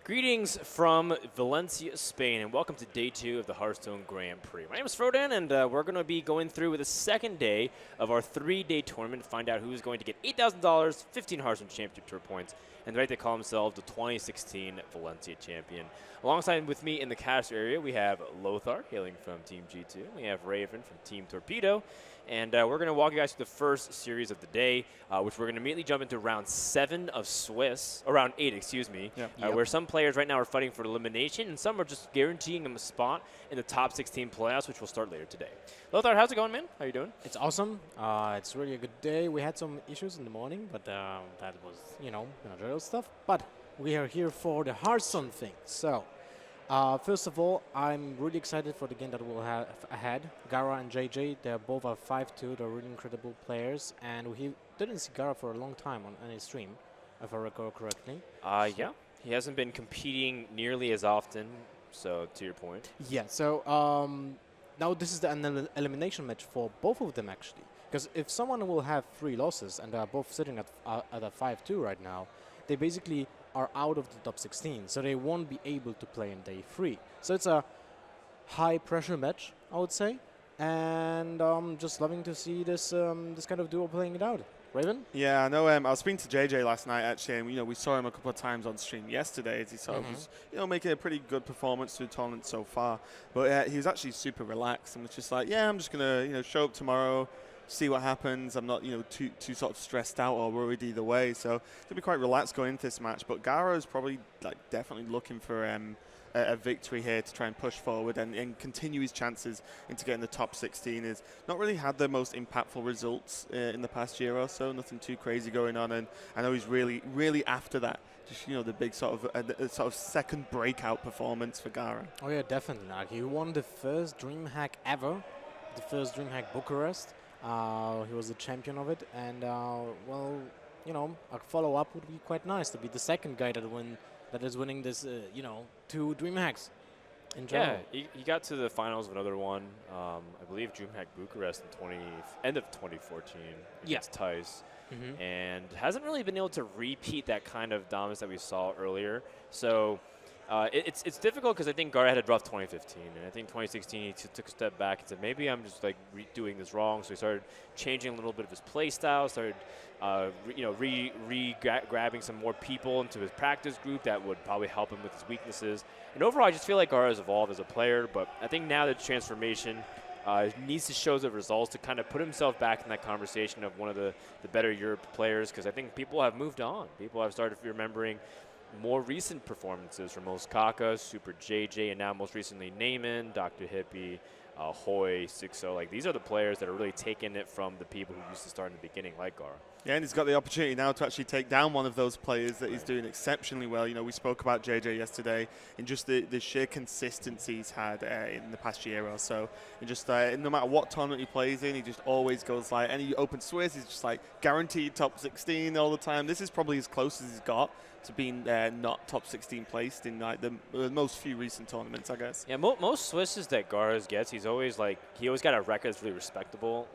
Greetings from Valencia, Spain, and welcome to day 2 of the Hearthstone Grand Prix. My name is Frodan, and we're going to be going through with the second day of our 3-day tournament to find out who's going to get $8,000, 15 Hearthstone Championship Tour points, and the right to call himself the 2016 Valencia champion. Alongside with me in the caster area, we have Lothar, hailing from Team G2. We have Raven from Team Torpedo. And we're going to walk you guys through the first series of the day, which we're going to immediately jump into round 7 of Swiss, or round 8, excuse me, where some players right now are fighting for elimination, and some are just guaranteeing them a spot in the top 16 playoffs, which will start later today. Lothar, how's it going, man? How you doing? It's awesome. It's really a good day. We had some issues in the morning, but that was, managerial stuff. But we are here for the Hearthstone thing. So, first of all, I'm really excited for the game that we'll have ahead. Gaara and JJ, they're both are 5-2. They're really incredible players. And we didn't see Gaara for a long time on any stream, if I recall correctly. Yeah. He hasn't been competing nearly as often, so to your point. Yeah, so now this is an elimination match for both of them, actually. Because if someone will have 3 losses, and they're both sitting at a 5-2 right now, they basically are out of the top 16, so they won't be able to play in day 3. So it's a high-pressure match, I would say, and just loving to see this this kind of duo playing it out. Raven? Yeah, I know. I was speaking to JJ last night, actually, and we saw him a couple of times on stream yesterday as he sort of was, making a pretty good performance through the tournament so far. But he was actually super relaxed and was just like, yeah, I'm just gonna, show up tomorrow, see what happens. I'm not, too sort of stressed out or worried either way. So it's gonna be quite relaxed going into this match. But Gaara is probably definitely looking for a victory here to try and push forward and continue his chances into getting the top 16. Has not really had the most impactful results in the past year or so. Nothing too crazy going on, and I know he's really after that. Just the big sort of second breakout performance for Gaara. Oh yeah, definitely. Like, he won the first Dreamhack ever, the first Dreamhack Bucharest. He was the champion of it, and well, a follow-up would be quite nice to be the second guy that is winning this, 2 Dreamhacks in general. Yeah, he got to the finals of another one. I believe Dreamhack Bucharest in end of 2014 against Tice, and hasn't really been able to repeat that kind of dominance that we saw earlier. So it's difficult because I think Gaara had a rough 2015, and I think 2016 he took a step back and said, maybe I'm just doing this wrong. So he started changing a little bit of his play style, started grabbing some more people into his practice group that would probably help him with his weaknesses. And overall, I just feel like Gaara has evolved as a player, but I think now the transformation needs to show the results to kind of put himself back in that conversation of one of the better Europe players, because I think people have moved on. People have started remembering more recent performances from Kaka, Superjj, and now most recently Naaman, Dr. Hippie, Hoy, Sixo. These are the players that are really taking it from the people who used to start in the beginning, like Gaara. Yeah, and he's got the opportunity now to actually take down one of those players that he's doing exceptionally well. We spoke about JJ yesterday in just the sheer consistency he's had in the past year or so. And just no matter what tournament he plays in, he just always goes any open Swiss, he's just guaranteed top 16 all the time. This is probably as close as he's got to being not top 16 placed in the most few recent tournaments, I guess. Yeah, most Swisses that Gaara gets, he always got a record that's really respectable,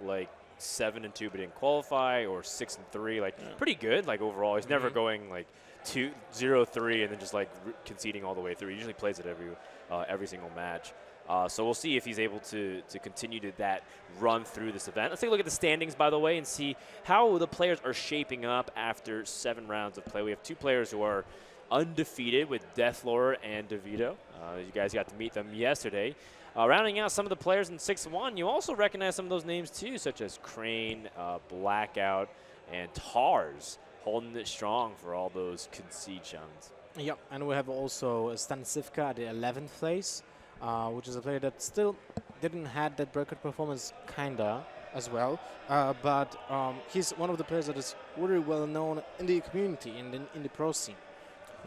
7-2 but didn't qualify, or 6-3, pretty good. Overall, he's never going 2-0-3 and then just conceding all the way through. He usually plays it every single match. So we'll see if he's able to continue that run through this event. Let's take a look at the standings, by the way, and see how the players are shaping up after 7 rounds of play. We have 2 players who are undefeated with Deathlord and DeVito. You guys got to meet them yesterday. Rounding out some of the players in 6-1, you also recognize some of those names too, such as Crane, Blackout, and Tars, holding it strong for all those concessions. Yep, and we have also Stan Sivka at the 11th place, which is a player that still didn't have that breakout performance, kinda, as well. But he's one of the players that is really well known in the community, in the pro scene.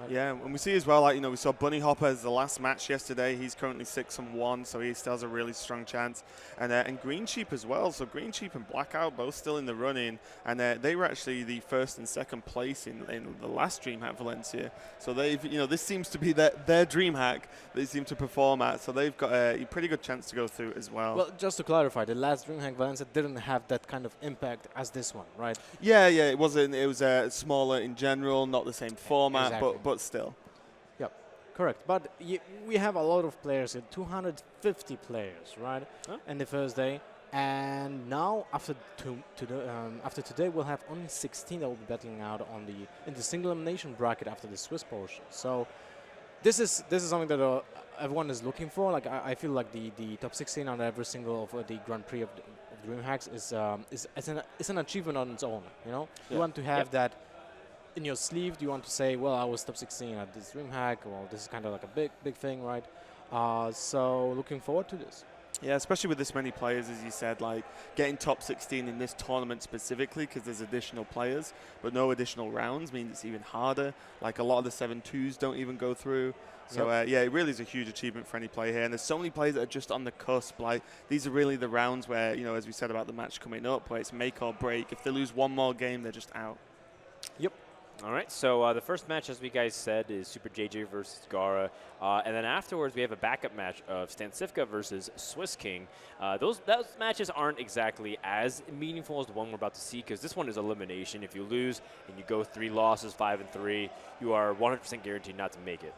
Yeah, and we see as well, we saw Bunny Hopper as the last match yesterday. He's currently 6-1, so he still has a really strong chance. And Green Sheep as well. So Green Sheep and Blackout both still in the running, and they were actually the 1st and 2nd place in the last Dreamhack Valencia. So they've, this seems to be their Dreamhack they seem to perform at. So they've got a pretty good chance to go through as well. Well, just to clarify, the last Dreamhack Valencia didn't have that kind of impact as this one, right? Yeah, it wasn't. It was smaller in general, not the same format, exactly. but still. Yep. Correct, but we have a lot of players here, 250 players, right? Huh? In the first day, and now after after today we'll have only 16 that will be battling out on in the single elimination bracket after the Swiss portion. So this is something that everyone is looking for. Like I feel like the top 16 on every single of the Grand Prix of Dreamhacks is an achievement on its own. You know, you want to have that in your sleeve. Do you want to say, well, I was top 16 at this Dreamhack? Well, this is kind of like a big thing, right? So looking forward to this. Yeah, especially with this many players, as you said, like getting top 16 in this tournament specifically because there's additional players, but no additional rounds means it's even harder. Like a lot of the 7-2s don't even go through. So yeah, it really is a huge achievement for any player here. And there's so many players that are just on the cusp. Like these are really the rounds where, you know, as we said about the match coming up, where it's make or break. If they lose one more game, they're just out. Yep. All right, so the first match, as we guys said, is Superjj versus Gaara. And then afterwards, we have a backup match of Stancifka versus Swiss King. Those matches aren't exactly as meaningful as the one we're about to see, because this one is elimination. If you lose and you go 3 losses, 5-3, you are 100% guaranteed not to make it.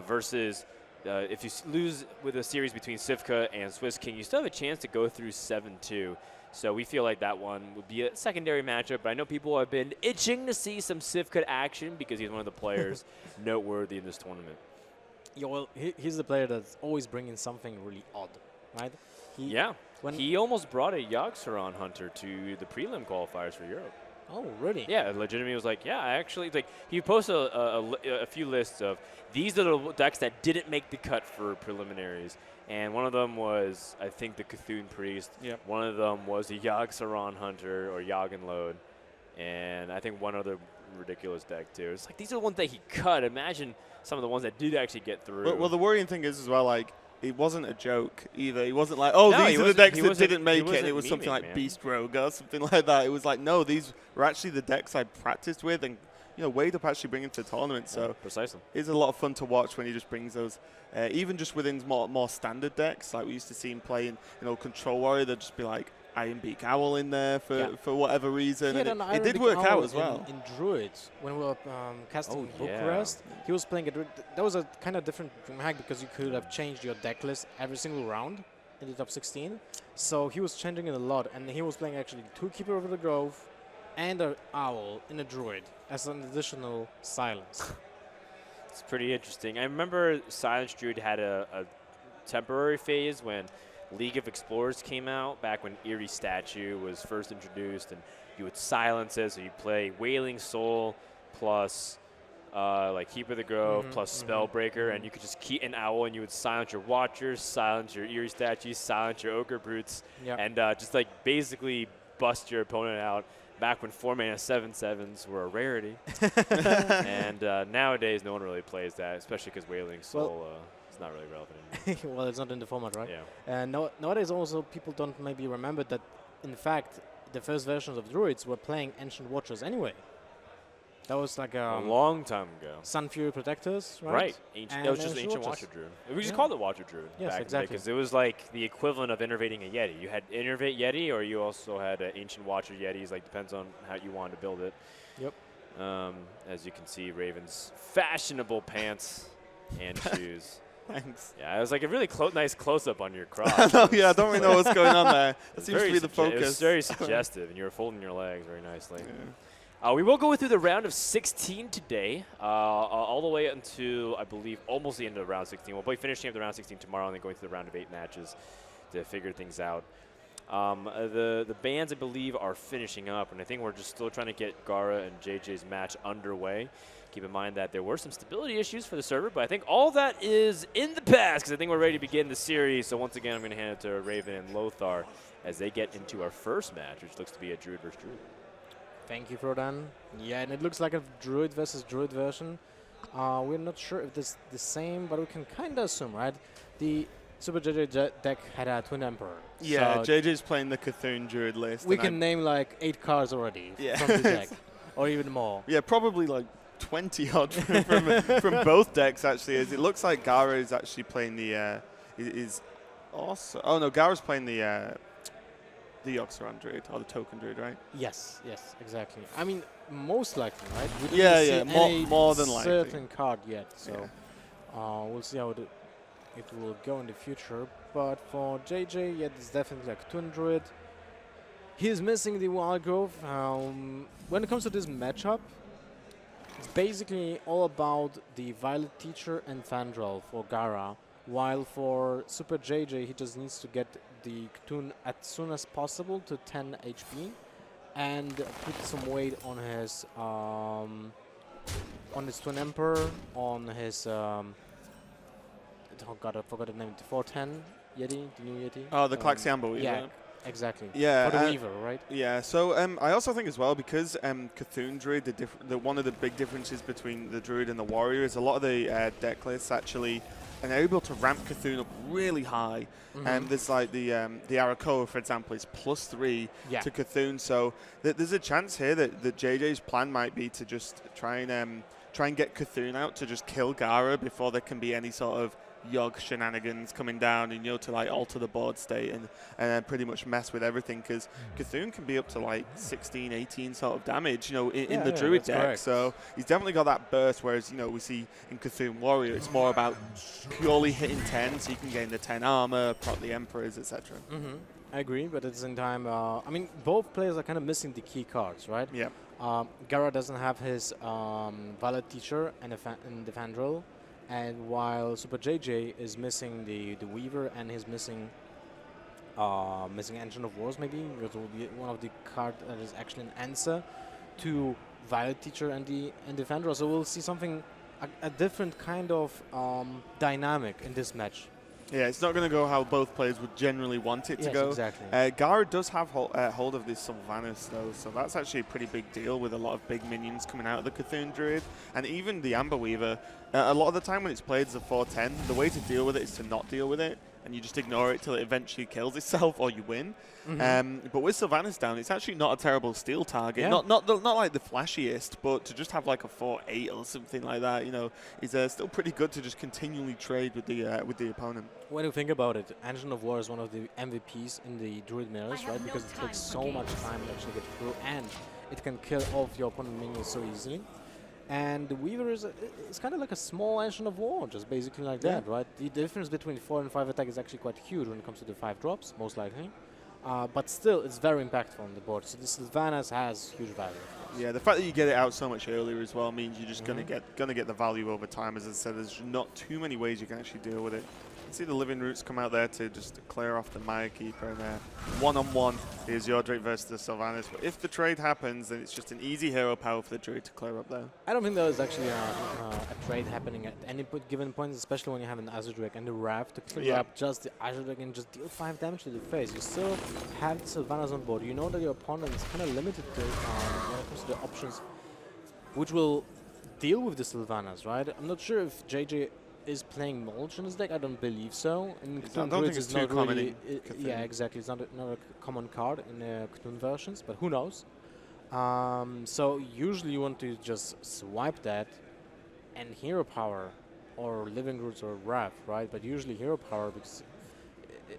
Versus if you lose with a series between Sifka and Swiss King, you still have a chance to go through 7-2. So we feel like that one would be a secondary matchup, but I know people have been itching to see some Sifka action because he's one of the players noteworthy in this tournament. Yeah, well, he's the player that's always bringing something really odd, right? He almost brought a Yogg-Saron Hunter to the prelim qualifiers for Europe. Oh, really? Yeah, legitimately was like, yeah, I actually, like, he posted a few lists of these are the decks that didn't make the cut for preliminaries. And one of them was, I think, the Cthulhu Priest. Yep. One of them was the Yogg-Saron Hunter or Yogg-and-Load. And I think one other ridiculous deck, too. It's like, these are the ones that he cut. Imagine some of the ones that did actually get through. Well, the worrying thing is as well, like, it wasn't a joke either. He wasn't like, oh, No, these are the decks that didn't make it. wasn't It was something memeing, like man. Beast Rogue or something like that. It was like, no, these were actually the decks I practiced with and, you know, weighed up actually bringing to the tournament. So Precisely. it's a lot of fun to watch when he just brings those, even just within more standard decks. Like we used to see him play in, you know, Control Warrior. They'd just be like Iron Beak Owl in there for whatever reason. He had And an it Iron did Beak work Owl out as well. In Druid, when we were casting Oh, yeah. Bucharest, he was playing a Druid. That was a kind of different Dreamhack because you could have changed your deck list every single round in the top 16. So he was changing it a lot, and he was playing actually 2 Keeper of the Grove and an Owl in a Druid as an additional silence. It's pretty interesting. I remember Silence Druid had a temporary phase when League of Explorers came out, back when Eerie Statue was first introduced, and you would silence it, so you play Wailing Soul plus like Keeper of the Grove plus Spellbreaker, and you could just keep an Owl, and you would silence your Watchers, silence your Eerie Statues, silence your Ogre Brutes, and just like basically bust your opponent out. Back when 4-mana 7/7s were a rarity. And nowadays, no one really plays that, especially because Wailing Soul is not really relevant anymore. Well, it's not in the format, right? Yeah. And nowadays also people don't maybe remember that, in fact, the first versions of Druids were playing Ancient Watchers anyway. That was like a long time ago. Sun Fury Protectors, right? Right. That was just Ancient Watcher Druid. We just called it Watcher Druid. Yes, exactly. Because it was like the equivalent of innervating a Yeti. You had Innervate Yeti, or you also had Ancient Watcher Yetis. Like, depends on how you wanted to build it. Yep. As you can see, Raven's fashionable pants and shoes. Thanks. Yeah, it was like a really nice close-up on your crotch. No, yeah, I don't really know what's going on there. That seems to be the It focus. was very suggestive, and you were folding your legs very nicely. Yeah. We will go through the round of 16 today, all the way until, I believe, almost the end of the round 16. We'll be finishing up the round 16 tomorrow and then going through the round of 8 matches to figure things out. The bands, I believe, are finishing up, and I think we're just still trying to get Gaara and JJ's match underway. Keep in mind that there were some stability issues for the server, but I think all that is in the past because I think we're ready to begin the series. So once again, I'm going to hand it to Raven and Lothar as they get into our first match, which looks to be a Druid versus Druid. Thank you, Frodan. Yeah, and it looks like a Druid versus Druid version. We're not sure if this is the same, but we can kind of assume, right? The Superjj deck had a Twin Emperor. Yeah, so JJ's playing the Cthulhu Druid list. we can name like 8 cards already from the deck, or even more. Yeah, probably like 20 odd from both decks, actually. As it looks like Gaara is actually playing the is also. Oh no, Gaara's playing the Yogg-Saron Druid or the Token Druid, right? Yes, exactly. I mean, most likely, right? We Yeah, didn't see yeah, any more than likely. certain card yet, so We'll see how it will go in the future. But for JJ, yeah, it's definitely like Twin Druid. He is missing the Wild Growth. When it comes to this matchup, it's basically all about the Violet Teacher and Fandral for Gaara, while for Superjj he just needs to get the Ktun as soon as possible to 10 HP and put some weight on his Twin Emperor, on his oh god, I forgot the name, the 410 Yeti, the new Yeti. Oh, the Klaxiamba Weaver. Yeah, exactly. Yeah, For the Weaver, right? Yeah, so I also think as well, because Cthulhu Druid, one of the big differences between the Druid and the Warrior is a lot of the deck lists actually are able to ramp Cthulhu up really high. There's like the Arakoa, for example, is +3 to Cthulhu, so there's a chance here that JJ's plan might be to just try and get Cthulhu out to just kill Gaara before there can be any sort of Yogg shenanigans coming down, and to like alter the board state and pretty much mess with everything, because Cthulhu can be up to like 16, 18 sort of damage, in the Druid deck. Correct. So he's definitely got that burst, whereas we see in Cthulhu Warrior it's more about purely hitting 10, so you can gain the 10 armor, proc the Emperors, etc. I agree, but at the same time, I mean, both players are kind of missing the key cards, right? Yeah. Gaara doesn't have his Violet Teacher and the Fandral. And while Superjj is missing the Weaver, and he's missing Engine of Wars, maybe, because it will be one of the cards that is actually an answer to Violet Teacher and the Fandral. So we'll see something, a different kind of dynamic in this match. Yeah, it's not going to go how both players would generally want it to go. Exactly. Gaara does have hold of this Sylvanas, though, so that's actually a pretty big deal with a lot of big minions coming out of the Cthulhu Druid. And even the Amber Weaver, a lot of the time when it's played as a 4/10, the way to deal with it is to not deal with it, and you just ignore it till it eventually kills itself or you win. But with Sylvanas down, it's actually not a terrible steal target. Yeah. Not like the flashiest, but to just have like a 4/8 or something like that, is still pretty good to just continually trade with the opponent. When you think about it, Engine of War is one of the MVPs in the Druid mirrors, right? Because it takes so much time to actually get through, and it can kill all of your opponent minions so easily. And the Weaver is kind of like a small Engine of War, just basically like that, right? The difference between 4 and 5 attack is actually quite huge when it comes to the 5 drops, most likely. But still, it's very impactful on the board. So this Sylvanas has huge value. Yeah, the fact that you get it out so much earlier as well means you're just gonna get the value over time. As I said, there's not too many ways you can actually deal with it. You see the Living Roots come out there to just clear off the Maya Keeper, and one-on-one is your Drake versus the Sylvanas. But if the trade happens, then it's just an easy hero power for the Druid to clear up there. I don't think there is actually a trade happening at any given point, especially when you have an Azure Drake and the Wrath to clear up just the Azure Drake and just deal 5 damage to the face. You still have the Sylvanas on board. You know that your opponent is kind of limited to when it comes to the options which will deal with the Sylvanas, right? I'm not sure if JJ is playing Mulch in his deck. I don't believe so. I don't think it's too common. Yeah, exactly. It's not a common card in the Cthulhu versions, but who knows? So usually you want to just swipe that and Hero Power or Living Roots or Wrath, right? But usually Hero Power, because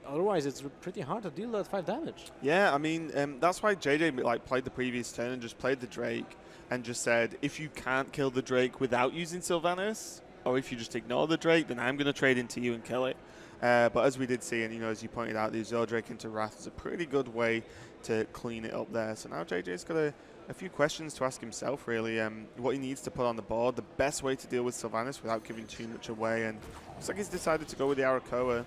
otherwise it's pretty hard to deal that 5 damage. Yeah, I mean, that's why JJ played the previous turn and just played the Drake and just said, if you can't kill the Drake without using Sylvanas, or if you just ignore the Drake, then I'm going to trade into you and kill it. But as we did see, and as you pointed out, the Azure Drake into Wrath is a pretty good way to clean it up there. So now JJ's got a few questions to ask himself, really. What he needs to put on the board, the best way to deal with Sylvanas without giving too much away. And looks like he's decided to go with the Arakoa.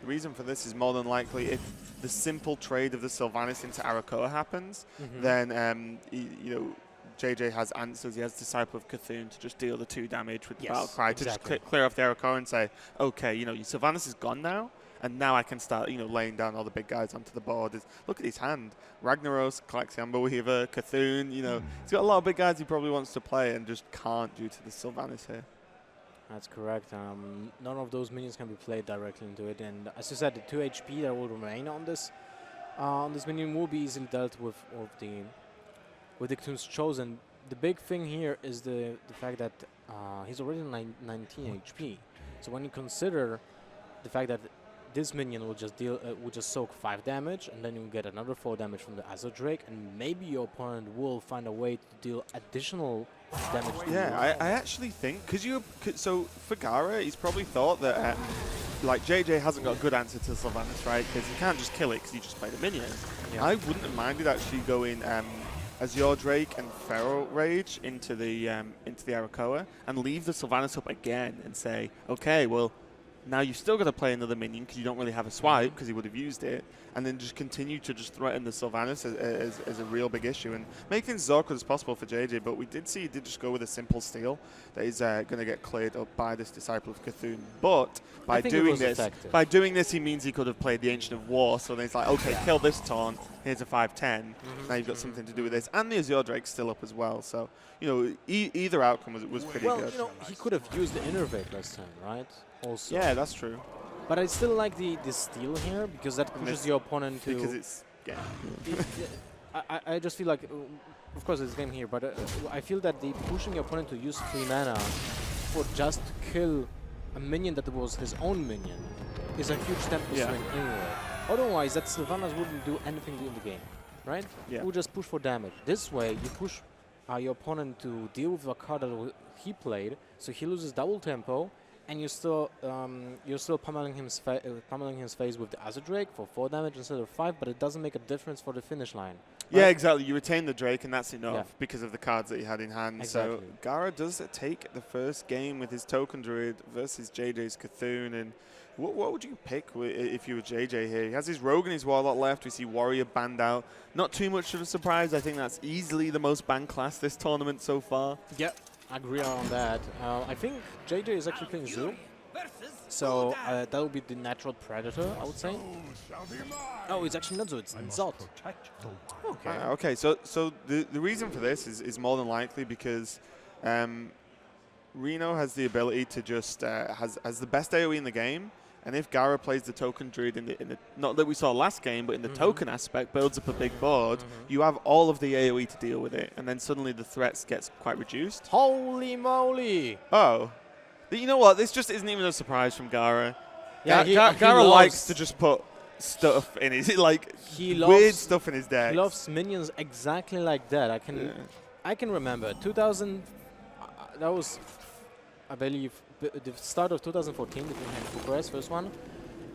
The reason for this is more than likely if the simple trade of the Sylvanas into Arakoa happens, then JJ has answers. He has Disciple of Cthulhu to just deal the 2 damage with the Battle Cry to just clear off the Arakoa and say, okay, your Sylvanas is gone now, and now I can start, laying down all the big guys onto the board. Look at his hand. Ragnaros, Klaxiamba Weaver, Cthulhu, he's got a lot of big guys he probably wants to play and just can't due to the Sylvanas here. That's correct. None of those minions can be played directly into it, and as you said, the 2 HP that will remain on this minion will be easily dealt with the Cthulhu's chosen. The big thing here is the fact that he's already 19 HP. So when you consider the fact that this minion will just soak 5 damage, and then you get another 4 damage from the Azure Drake, and maybe your opponent will find a way to deal additional damage to you. Yeah, I actually think so for Gaara, he's probably thought that like JJ hasn't got a good answer to Sylvanas, right? Because you can't just kill it because you just played a minion. Yeah. I wouldn't have minded actually going Azure Drake and Feral Rage into the Arakoa and leave the Sylvanas up again and say, okay, well, now you've still got to play another minion because you don't really have a swipe because he would have used it, and then just continue to just threaten the Sylvanas as a real big issue and make things as awkward as possible for JJ. But we did see he did just go with a simple steal that is going to get cleared up by this Disciple of Cthulhu. But by doing this, he means he could have played the Ancient of War. So then it's like, okay, kill this taunt. Here's a 5/10. Now you've got something to do with this, and the Azure Drake's still up as well. So you know, either outcome was pretty good. Well, you know, he could have used the Innervate last time, right? Also. Yeah, that's true. But I still like the steal here because that pushes your opponent to. Because it's I just feel like, of course, it's game here, but I feel that the pushing your opponent to use 3 mana for just to kill a minion that was his own minion is a huge tempo swing anyway. Otherwise, that Sylvanas wouldn't do anything in the game, right? Yeah. He would just push for damage. This way, you push your opponent to deal with the card that he played, so he loses double tempo. And you're still pummeling his face with the Azure Drake for 4 damage instead of 5, but it doesn't make a difference for the finish line. Yeah, right? exactly. You retain the Drake, and that's enough because of the cards that he had in hand. Exactly. So Gaara does take the first game with his Token Druid versus JJ's Cthulhu. And what would you pick if you were JJ here? He has his Rogue and his Warlock left. We see Warrior banned out. Not too much of a surprise. I think that's easily the most banned class this tournament so far. Yeah. I agree on that. I think JJ is actually playing Zoo, so that would be the natural predator, I would say. Oh, it's actually not Zoo, it's Zot. Okay. Okay, so the reason for this is more than likely because Reno has the ability to just has the best AoE in the game. And if Gaara plays the Token Druid in the not that we saw last game, but in the token aspect, builds up a big board, you have all of the AoE to deal with it, and then suddenly the threats gets quite reduced. Holy moly! Oh, but you know what? This just isn't even a surprise from Gaara. Yeah, Gaara likes to just put stuff in his weird stuff in his deck. He loves minions exactly like that. I can remember 2000. That was, I believe, the start of 2014, the Dreamhack Valencia first one,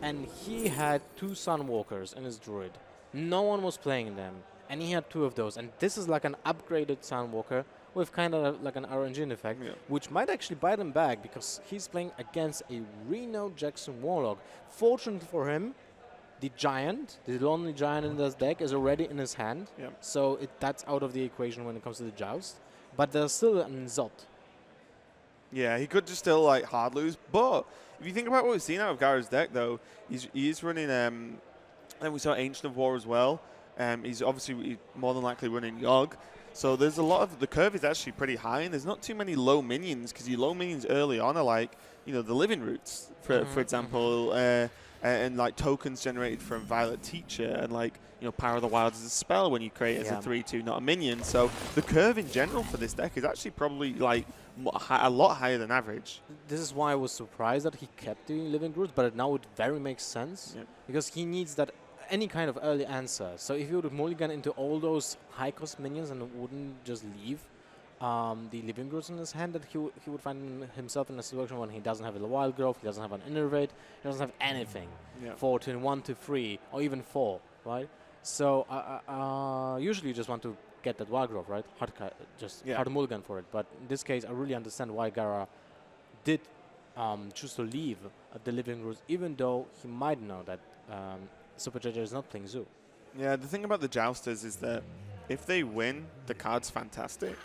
and he had 2 Sunwalkers in his Druid. No one was playing them, and he had 2 of those. And this is like an upgraded Sunwalker with kind of like an RNG effect, which might actually bite him back because he's playing against a Reno Jackson Warlock. Fortunately for him, the Giant, the lonely Giant in this deck, is already in his hand, so that's out of the equation when it comes to the Joust. But there's still an Zot. Yeah, he could just still like hard lose, but if you think about what we've seen out of Gaara's deck, though, he's running. And we saw Ancient of War as well. He's obviously more than likely running Yogg. So there's a lot of the curve is actually pretty high, and there's not too many low minions because your low minions early on are like the Living Roots, for example, and like tokens generated from Violet Teacher, and like Power of the Wilds is a spell when you create as a 3/2, not a minion. So the curve in general for this deck is actually probably like a lot higher than average. This is why I was surprised that he kept the Living Roots, but now it very makes sense because he needs that any kind of early answer. So if you would mulligan into all those high-cost minions and wouldn't just leave the Living Roots in his hand, that he would find himself in a situation when he doesn't have a Wild Growth, he doesn't have an Innervate, he doesn't have anything for turn 1 to 3 or even 4, right? So usually you just want to get that Wild Growth, right? Hard mulligan for it. But in this case, I really understand why Gaara did choose to leave the Living Roots, even though he might know that Superjj is not playing Zoo. Yeah, the thing about the Jousters is that if they win, the card's fantastic.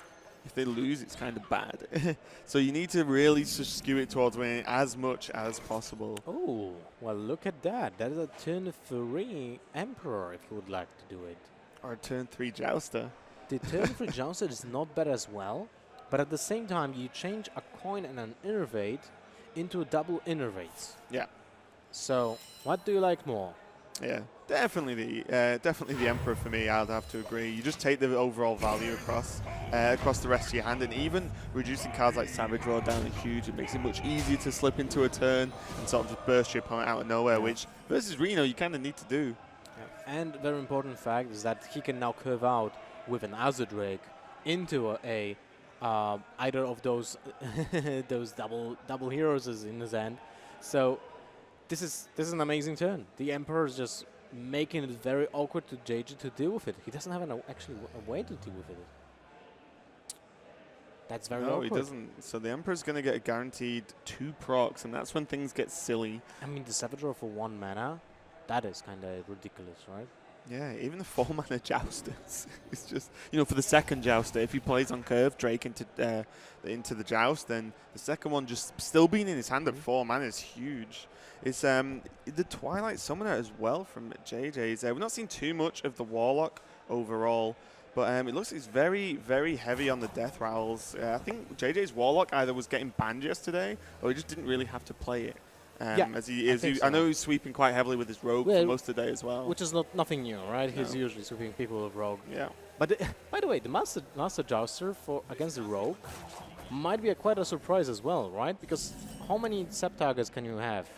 If they lose, it's kind of bad. So you need to really just skew it towards winning as much as possible. Oh, well, look at that. That is a turn 3 Emperor, if you would like to do it. Or a turn 3 Jouster. The turn 3 Jouster is not bad as well, but at the same time, you change a coin and an Innervate into double Innervates. Yeah. So, what do you like more? Yeah. Definitely the Emperor for me. I'd have to agree. You just take the overall value across the rest of your hand, and even reducing cards like Savage Roar down is huge. It makes it much easier to slip into a turn and sort of just burst your opponent out of nowhere, which versus Reno you kind of need to do. Yeah. And very important fact is that he can now curve out with an Azure Drake into a either of those those double heroes is in his hand. So this is an amazing turn. The Emperor is just making it very awkward to JJ to deal with it. He doesn't have actually a way to deal with it. That's very awkward. No, he doesn't. So the Emperor's going to get a guaranteed 2 procs, and that's when things get silly. I mean, the Savage Roar for 1 mana, that is kind of ridiculous, right? Yeah, even the 4-mana Jousters. It's just, you know, for the second Jouster, if he plays on curve, Drake into the Joust, then the second one just still being in his hand at 4 mana is huge. It's the Twilight Summoner as well from JJ's. We've not seen too much of the Warlock overall, but it looks like it's very, very heavy on the Death Rattles. I think JJ's Warlock either was getting banned yesterday, or he just didn't really have to play it. I know he's sweeping quite heavily with his Rogue for most of the day as well. Which is nothing new, right? No. He's usually sweeping people with Rogue. Yeah. But by the way, the Master Jouster against the Rogue might be quite a surprise as well, right? Because how many Sep targets can you have?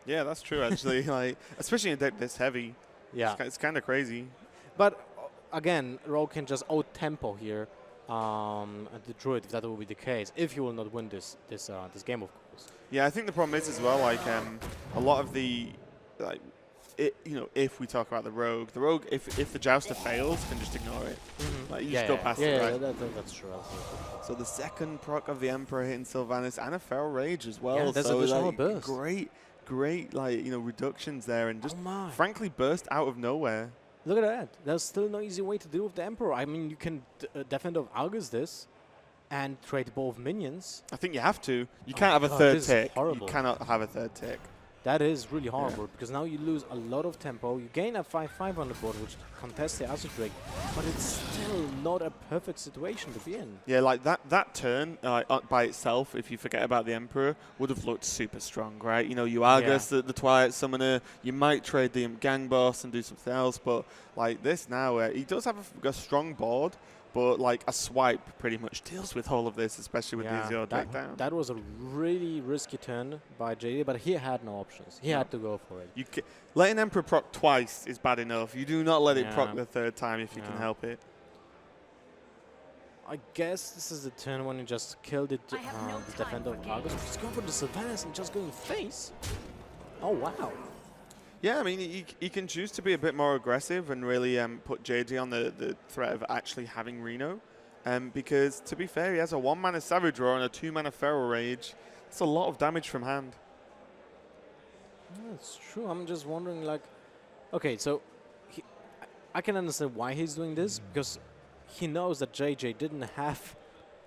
Yeah, that's true, actually. Like, especially in a deck this heavy. Yeah. It's kind of crazy. But again, Rogue can just out-tempo here at the Druid, if that will be the case, if you will not win this game, of course. Yeah, I think the problem is as well, like, a lot of the, like, if we talk about the Rogue, if the Jouster fails, can just ignore it. Like, you just go past it, right? That's true. So the second proc of the Emperor hitting Sylvanas and a Feral Rage as well. Yeah, there's so additional burst. Great, like, reductions there, and just frankly burst out of nowhere. Look at that. There's still no easy way to deal with the Emperor. I mean, you can Defend of Argus this and trade both minions. I think you have to. You can't have a third tick. Horrible. You cannot have a third tick. That is really horrible, because now you lose a lot of tempo. You gain a 5/5 on the board, which contests the Azure Drake, but it's still not a perfect situation to be in. Yeah, like that turn by itself, if you forget about the Emperor, would have looked super strong, right? You know, you Argus, the Twilight Summoner, you might trade the Gang Boss and do something else, but like this now, he does have a strong board, but like a swipe pretty much deals with all of this, especially with the Azure Drake down. That was a really risky turn by JD, but he had no options. He had to go for it. Letting Emperor proc twice is bad enough. You do not let it proc the third time if you can help it. I guess this is the turn when you just killed it, the Defender of Argus. Just going for the Sylvanas and just going face. Oh, wow. Yeah, I mean, he can choose to be a bit more aggressive and really put JJ on the threat of actually having Reno. Because, to be fair, he has a 1-mana Savage Roar and a 2-mana Feral Rage. That's a lot of damage from hand. That's true. I'm just wondering, like... Okay, so I can understand why he's doing this, because he knows that JJ didn't have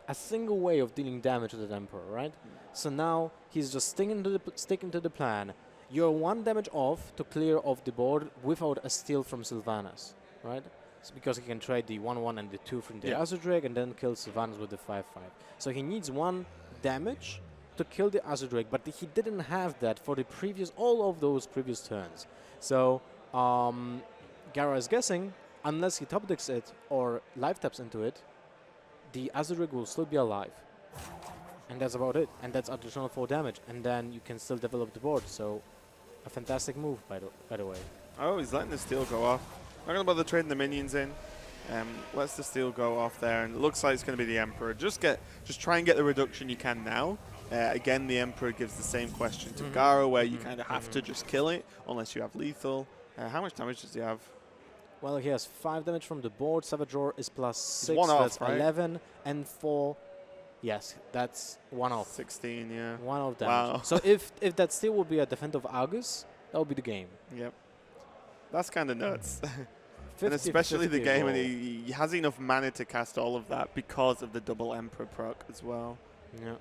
a single way of dealing damage to the Emperor, right? So now he's just sticking to the plan. You're 1 damage off to clear off the board without a steal from Sylvanas, right? It's because he can trade the 1/1 and the 2 from the Azure Drake and then kill Sylvanas with the 5/5. So he needs 1 damage to kill the Azure Drake, but he didn't have that for the all of those previous turns. So Gaara is guessing, unless he top decks it or life taps into it, the Azure Drake will still be alive. And that's about it. And that's additional 4 damage. And then you can still develop the board. So a fantastic move, by the way. Oh, he's letting the steal go off. Not going to bother trading the minions in. Lets the steal go off there, and it looks like it's going to be the Emperor. Just try and get the reduction you can now. Again, the Emperor gives the same question to Gaara, where you kind of have to just kill it, unless you have lethal. How much damage does he have? Well, he has 5 damage from the board. Savage Roar is +6, one so off, that's right? 11, and 4. Yes, that's 1 off. 16, yeah. 1 off damage. Wow. So if that still would be a Defender of Argus, that would be the game. Yep. That's kind of nuts. And especially the game, and he has enough mana to cast all of that because of the double Emperor proc as well. Yeah.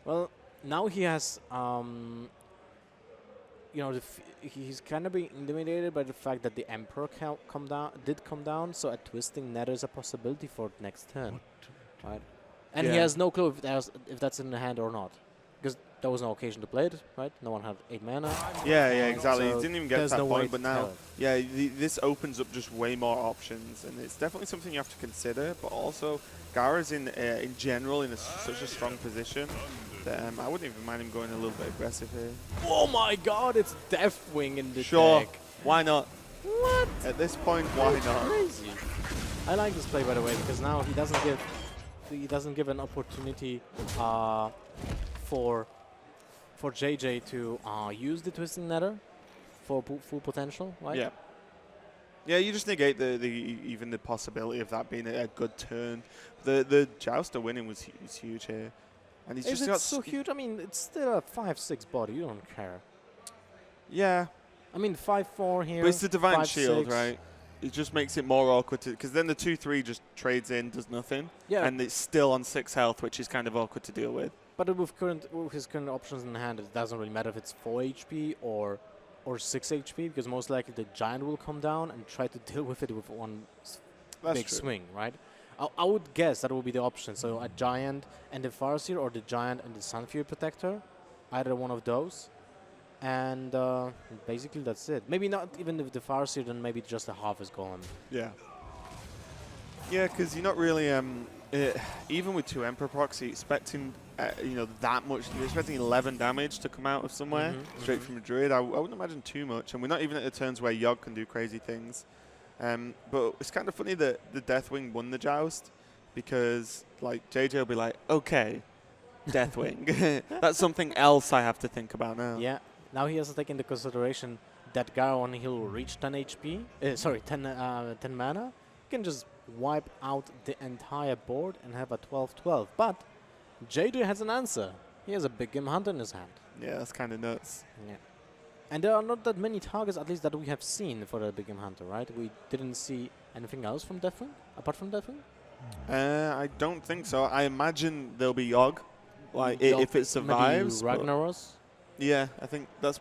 Well, now he has, he's kind of being intimidated by the fact that the Emperor did come down, so a Twisting Nether is a possibility for next turn. Right? And he has no clue if that's in the hand or not. because there was no occasion to play it, right? No one had 8 mana. Yeah, exactly. So He didn't even get to there's that no way point, but to tell now, it. yeah, this opens up just way more options, and it's definitely something you have to consider. But also, Gaara's in general in such a strong position that I wouldn't even mind him going a little bit aggressive here. Oh my God! It's Deathwing in the Sure, deck. why not? What? At this point, why not? Crazy. I like this play, by the way, because now he doesn't give an opportunity for JJ to use the Twisting Nether for full potential, right? Yeah. Yeah, you just negate even the possibility of that being a good turn. The Jouster winning was huge here, and he's Is just it got so huge? I mean, it's still a 5/6 body. You don't care. Yeah, I mean, 5/4 here. but it's the Divine 5/6. Shield, right? It just makes it more awkward because then the 2/3 just trades in, does nothing, Yeah. and it's still on 6 health, which is kind of awkward to deal with. But with his current options in hand, it doesn't really matter if it's 4 HP or 6 HP, because most likely the Giant will come down and try to deal with it with one That's big true. swing, right? I would guess that will be the option. So a Giant and the Farseer, or the Giant and the Sunfury Protector, either one of those. And basically that's it. Maybe not even with the Farseer, then maybe just a Harvest Golem. Yeah. Yeah, because you're not really even with 2 Emperor procs, you're expecting that much. You're expecting 11 damage to come out of somewhere straight from a Druid. I wouldn't imagine too much, and we're not even at the turns where Yogg can do crazy things. But it's kind of funny that the Deathwing won the joust, because like JJ will be like, okay, Deathwing, that's something else I have to think about now. Yeah. Now he has to take into consideration that Gaara, when he'll reach 10 HP, 10 mana, he can just wipe out the entire board and have a 12/12. But JJ has an answer. He has a Big Game Hunter in his hand. Yeah, that's kind of nuts. Yeah. And there are not that many targets, at least that we have seen for the Big Game Hunter, right? We didn't see anything else from Deathwing, apart from Deathwing? I don't think so. I imagine there'll be Yogg, like Yogg, if it survives. Maybe but- Ragnaros? Yeah, I think that's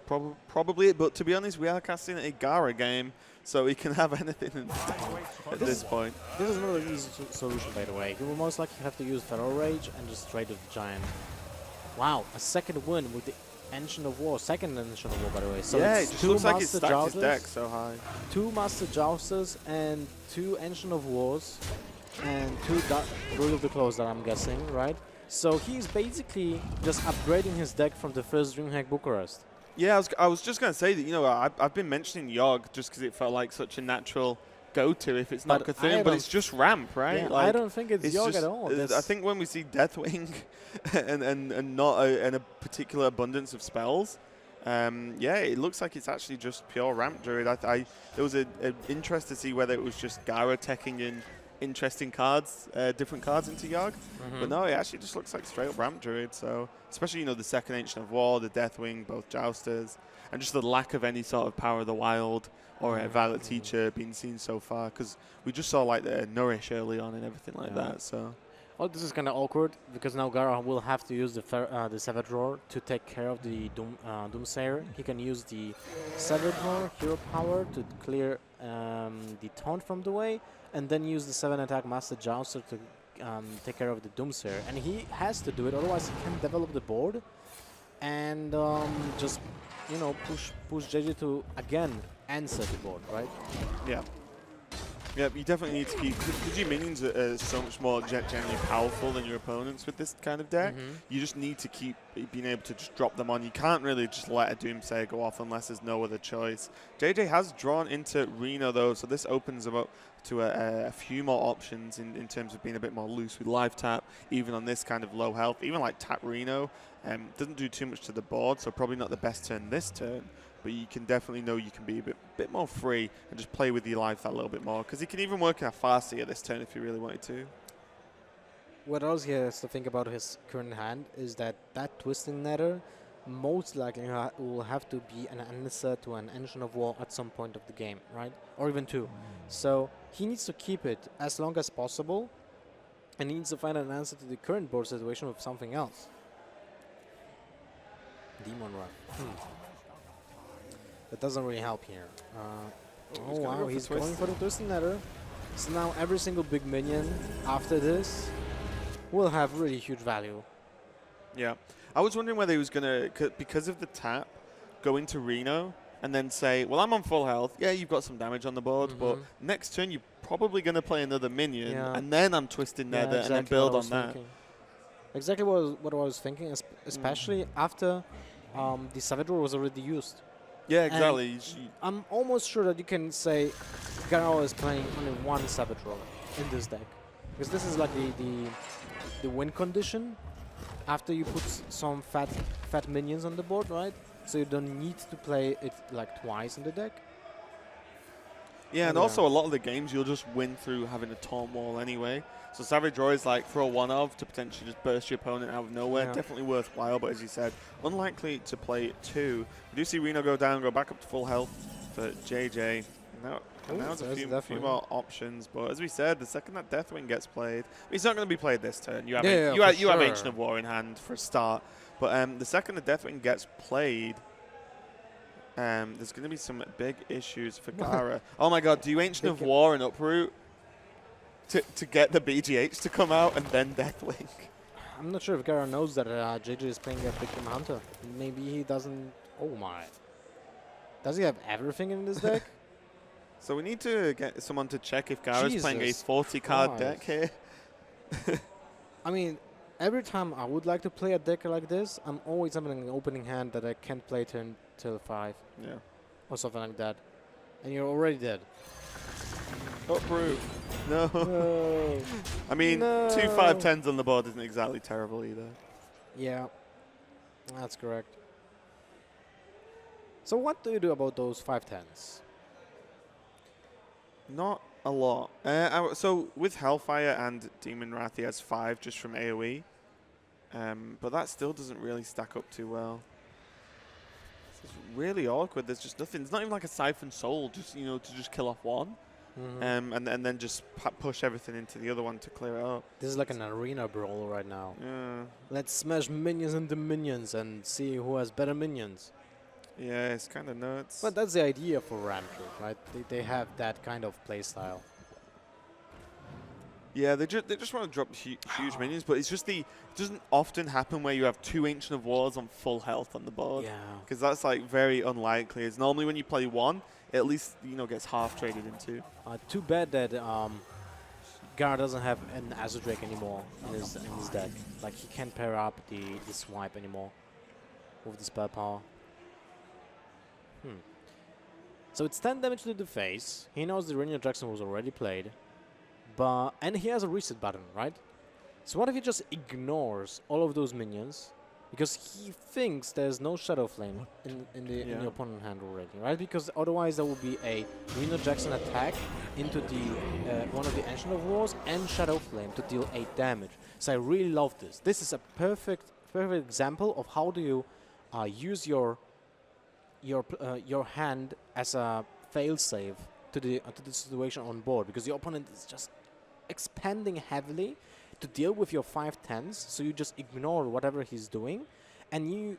probably it. But to be honest, we are casting a Gaara game, so he can have anything at this point. This is not an easy solution, by the way. He will most likely have to use Feral Rage and just trade with the Giant. Wow, a second win with the Ancient of War. Second Ancient of War, by the way. So Yeah, it it's just 2 looks like it Master stacked his Jousters, deck so high. 2 Master Jousters and 2 Ancient of Wars and 2 Rule of the Close, that I'm guessing, right? So he's basically just upgrading his deck from the first Dreamhack Bucharest. Yeah, I was just going to say that, I've been mentioning Yogg just because it felt like such a natural go-to if it's not But Cthulhu, I but don't- it's just ramp, right? Yeah, Like, I don't think it's Yogg just- at all. I think when we see Deathwing and not a particular abundance of spells, yeah, it looks like it's actually just pure ramp druid. There was an interest to see whether it was just Gaara teching in interesting cards, different cards into Yogg, but no, it actually just looks like straight up ramp druid. So especially the second Ancient of War, the Deathwing, both Jousters, and just the lack of any sort of Power of the Wild or a Violet Teacher being seen so far, because we just saw like the Nourish early on and everything like that. So Well, this is kind of awkward because now Gaara will have to use the Savage Roar to take care of the Doomsayer. He can use the Savage Roar Hero Power to clear the Taunt from the way, and then use the 7-attack Master Jouster to take care of the Doomsayer. And he has to do it, otherwise he can develop the board and just push JJ to again answer the board, right? yeah. Yeah, you definitely need to keep, because your minions are so much more generally powerful than your opponents with this kind of deck. You just need to keep being able to just drop them on. You can't really just let a Doomsayer go off unless there's no other choice. JJ has drawn into Reno though, so this opens up to a few more options in terms of being a bit more loose with life tap, even on this kind of low health. Even like tap Reno doesn't do too much to the board, so probably not the best turn this turn. But you can definitely know you can be a bit more free and just play with your life that little bit more, because he can even work in a Farseer this turn if you really wanted to. What else he has to think about his current hand is that Twisting Nether most likely will have to be an answer to an Ancient of War at some point of the game, right? Or even 2. So he needs to keep it as long as possible, and he needs to find an answer to the current board situation with something else. Demon Run. That doesn't really help here. Oh wow, he's going for the Twisting Nether. So now every single big minion after this will have really huge value. Yeah. I was wondering whether he was going to, because of the tap, go into Reno and then say, well, I'm on full health. Yeah, you've got some damage on the board, but next turn you're probably going to play another minion, and then I'm twisting Nether and then build on that. Thinking. Exactly what I was thinking, especially after the Savage Roar was already used. Yeah, exactly. I'm almost sure that you can say Gaara is playing only one Savage Roar in this deck. Because this is like the win condition after you put some fat minions on the board, right? So you don't need to play it like twice in the deck. Yeah, and also a lot of the games you'll just win through having a taunt wall anyway. So Savage Roar is like throw one of to potentially just burst your opponent out of nowhere. Definitely worthwhile, but as you said, unlikely to play two. We do see Reno go down, go back up to full health for JJ. Now there's a few more options, but as we said, the second that Deathwing gets played, he's not going to be played this turn. You have you have Ancient of War in hand for a start, but the second the Deathwing gets played, there's going to be some big issues for Gaara. Oh my God, do you Ancient of War and Uproot to get the BGH to come out and then Deathwing? I'm not sure if Gaara knows that JJ is playing a Victim Hunter. Maybe he doesn't. Oh my. Does he have everything in this deck? So we need to get someone to check if Gaara's playing a 40-card deck here. I mean, every time I would like to play a deck like this, I'm always having an opening hand that I can't play till 5. Yeah. Or something like that. And you're already dead. Uproot. No. No. I mean, 2 5/10s on the board isn't exactly terrible either. Yeah. That's correct. So what do you do about those 5/10s? Not a lot. So with Hellfire and Demon Wrath, he has 5 just from AoE. But that still doesn't really stack up too well. It's really awkward. There's just nothing. It's not even like a Siphon Soul, just to just kill off one. And then just push everything into the other one to clear it up. This is like an arena brawl right now. Yeah. Let's smash minions into minions and see who has better minions. Yeah, it's kind of nuts. But that's the idea for Ramtruth, right? They have that kind of play style. Yeah, they just want to drop huge minions, but it's just it doesn't often happen where you have 2 Ancient of Wars on full health on the board. Yeah. Because that's like very unlikely. It's normally when you play one, it at least gets half traded into. Too bad that Gaara doesn't have an Azure Drake anymore in his deck. Like he can't pair up the swipe anymore with the spell power. So it's 10 damage to the face. He knows the Rainier Jackson was already played. And he has a reset button, right? So what if he just ignores all of those minions? Because he thinks there's no Shadow Flame in the opponent hand already, right? Because otherwise there will be a Rainier Jackson attack into the one of the Ancient of Wars and Shadow Flame to deal 8 damage. So I really love this. This is a perfect example of how do you use your hand as a failsafe to the situation on board, because the opponent is just expanding heavily to deal with your 5/10s, so you just ignore whatever he's doing, and you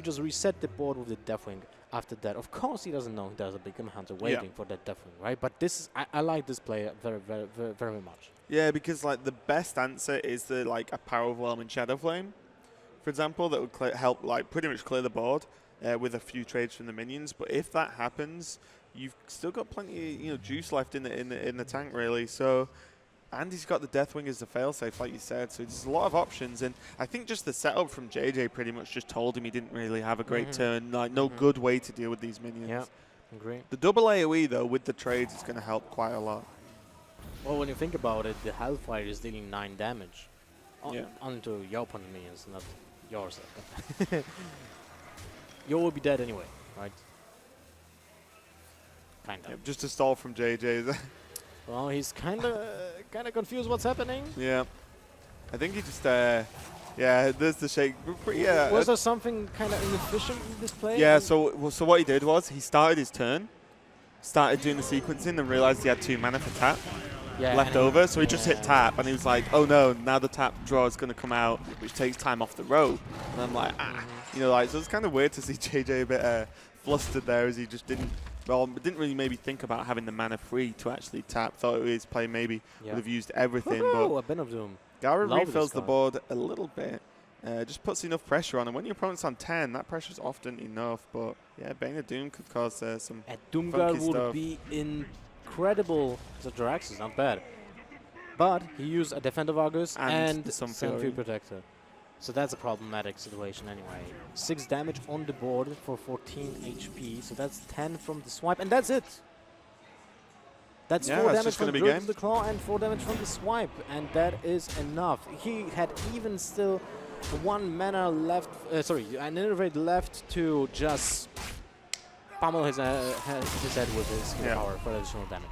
just reset the board with the Deathwing after that. Of course, he doesn't know there's a Become Hunter waiting for that Deathwing, right? But this is I like this play very, very, very, very much. Yeah, because like the best answer is a Power Overwhelm and Shadow Flame, for example, that would help like pretty much clear the board with a few trades from the minions. But if that happens, you've still got plenty juice left in the tank really. So. And he's got the Deathwing as the failsafe, like you said, so there's a lot of options. And I think just the setup from JJ pretty much just told him he didn't really have a great turn, like no good way to deal with these minions. Yeah, agree. The double AoE, though, with the trades is going to help quite a lot. Well, when you think about it, the Hellfire is dealing 9 damage onto your opponent minions, not yours. You will be dead anyway, right? Kind of. Yeah, just a stall from JJ. Well, he's kind of confused what's happening. Yeah. I think he just, there's the shake. Yeah. Was there something kind of inefficient in this play? Yeah, so what he did was he started his turn, started doing the sequencing and realized he had 2 mana for tap left over. So he just hit tap and he was like, oh no, now the tap draw is going to come out, which takes time off the rope. And I'm like, so it's kind of weird to see JJ a bit flustered there as he just didn't really maybe think about having the mana free to actually tap. Thought his play maybe would have used everything. But a Ben of Doom. Gaara refills the board a little bit. just puts enough pressure on. And when your opponent's on 10, that pressure's often enough. But yeah, Bane of Doom could cause some And Doomguard funky would stuff. be incredible. So Jirax is not bad. But he used a Defender Argus and the Sun Sun Fury. Fury Protector. So that's a problematic situation anyway. 6 damage on the board for 14 HP. So that's 10 from the swipe, and that's it. That's Yeah, 4 that's damage just from gonna be Drill game. to the Claw and 4 damage from the swipe, and that is enough. He had even still 1 mana left, an Innervate left to just pummel his head with his skill power for additional damage.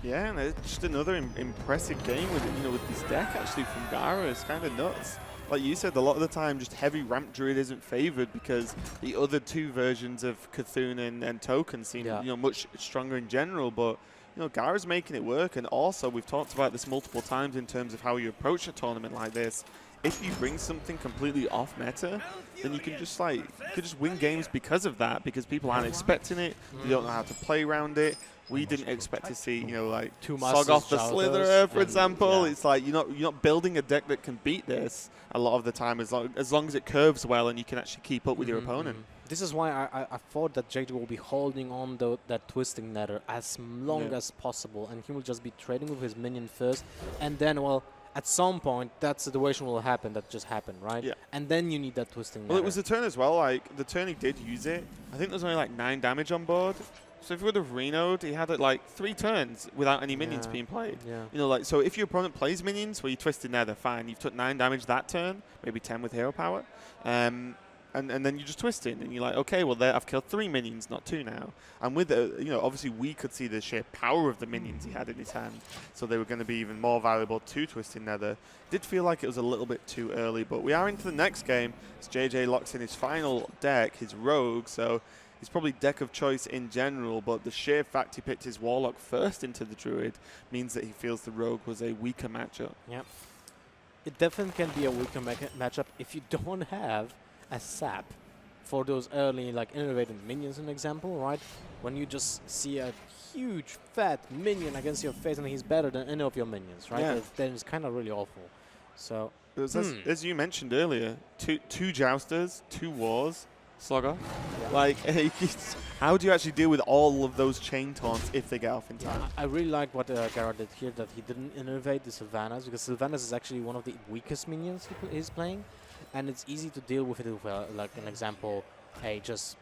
Yeah, and it's just another impressive game with with this deck actually from Gaara. It's kind of nuts. Like you said, a lot of the time, just heavy ramp druid isn't favored because the other 2 versions of Cthulhu and Token seem much stronger in general. But Gaara's making it work, and also we've talked about this multiple times in terms of how you approach a tournament like this. If you bring something completely off meta, then you can just win games because of that, because people aren't expecting it. They don't know how to play around it. We didn't expect to see, like Sog off the Slitherer, for example. It's like you're not building a deck that can beat this a lot of the time, as long as it curves well and you can actually keep up with your opponent. This is why I thought that JJ will be holding on that Twisting Nether as long as possible, and he will just be trading with his minion first, and then, well, at some point, that situation will happen. That just happened, right? Yeah. And then you need that Twisting Nether. Well, it was the turn as well. Like, the turn he did use it, I think there was only like 9 damage on board. So if he would have Reno'd, he had it like 3 turns without any minions being played. Yeah. So if your opponent plays minions, well, you Twisted Nether, fine. You've took 9 damage that turn, maybe 10 with hero power. And then you just twist it, and you're like, okay, well, I've killed 3 minions, not 2 now. And with obviously we could see the sheer power of the minions he had in his hand, so they were going to be even more valuable to Twisted Nether. Did feel like it was a little bit too early, but we are into the next game as JJ locks in his final deck, his Rogue. So he's probably deck of choice in general, but the sheer fact he picked his Warlock first into the Druid means that he feels the Rogue was a weaker matchup. Yep. It definitely can be a weaker matchup if you don't have a sap for those early, like, innovative minions, an example, right? When you just see a huge, fat minion against your face and he's better than any of your minions, right? Yeah. Then it's kind of really awful. So, As you mentioned earlier, two Jousters, 2 Wars, Slugger. Yeah. Like, how do you actually deal with all of those chain taunts if they get off in time? I really like what Gaara did here, that he didn't innovate the Sylvanas, because Sylvanas is actually one of the weakest minions he's playing, and it's easy to deal with it with, like an example, just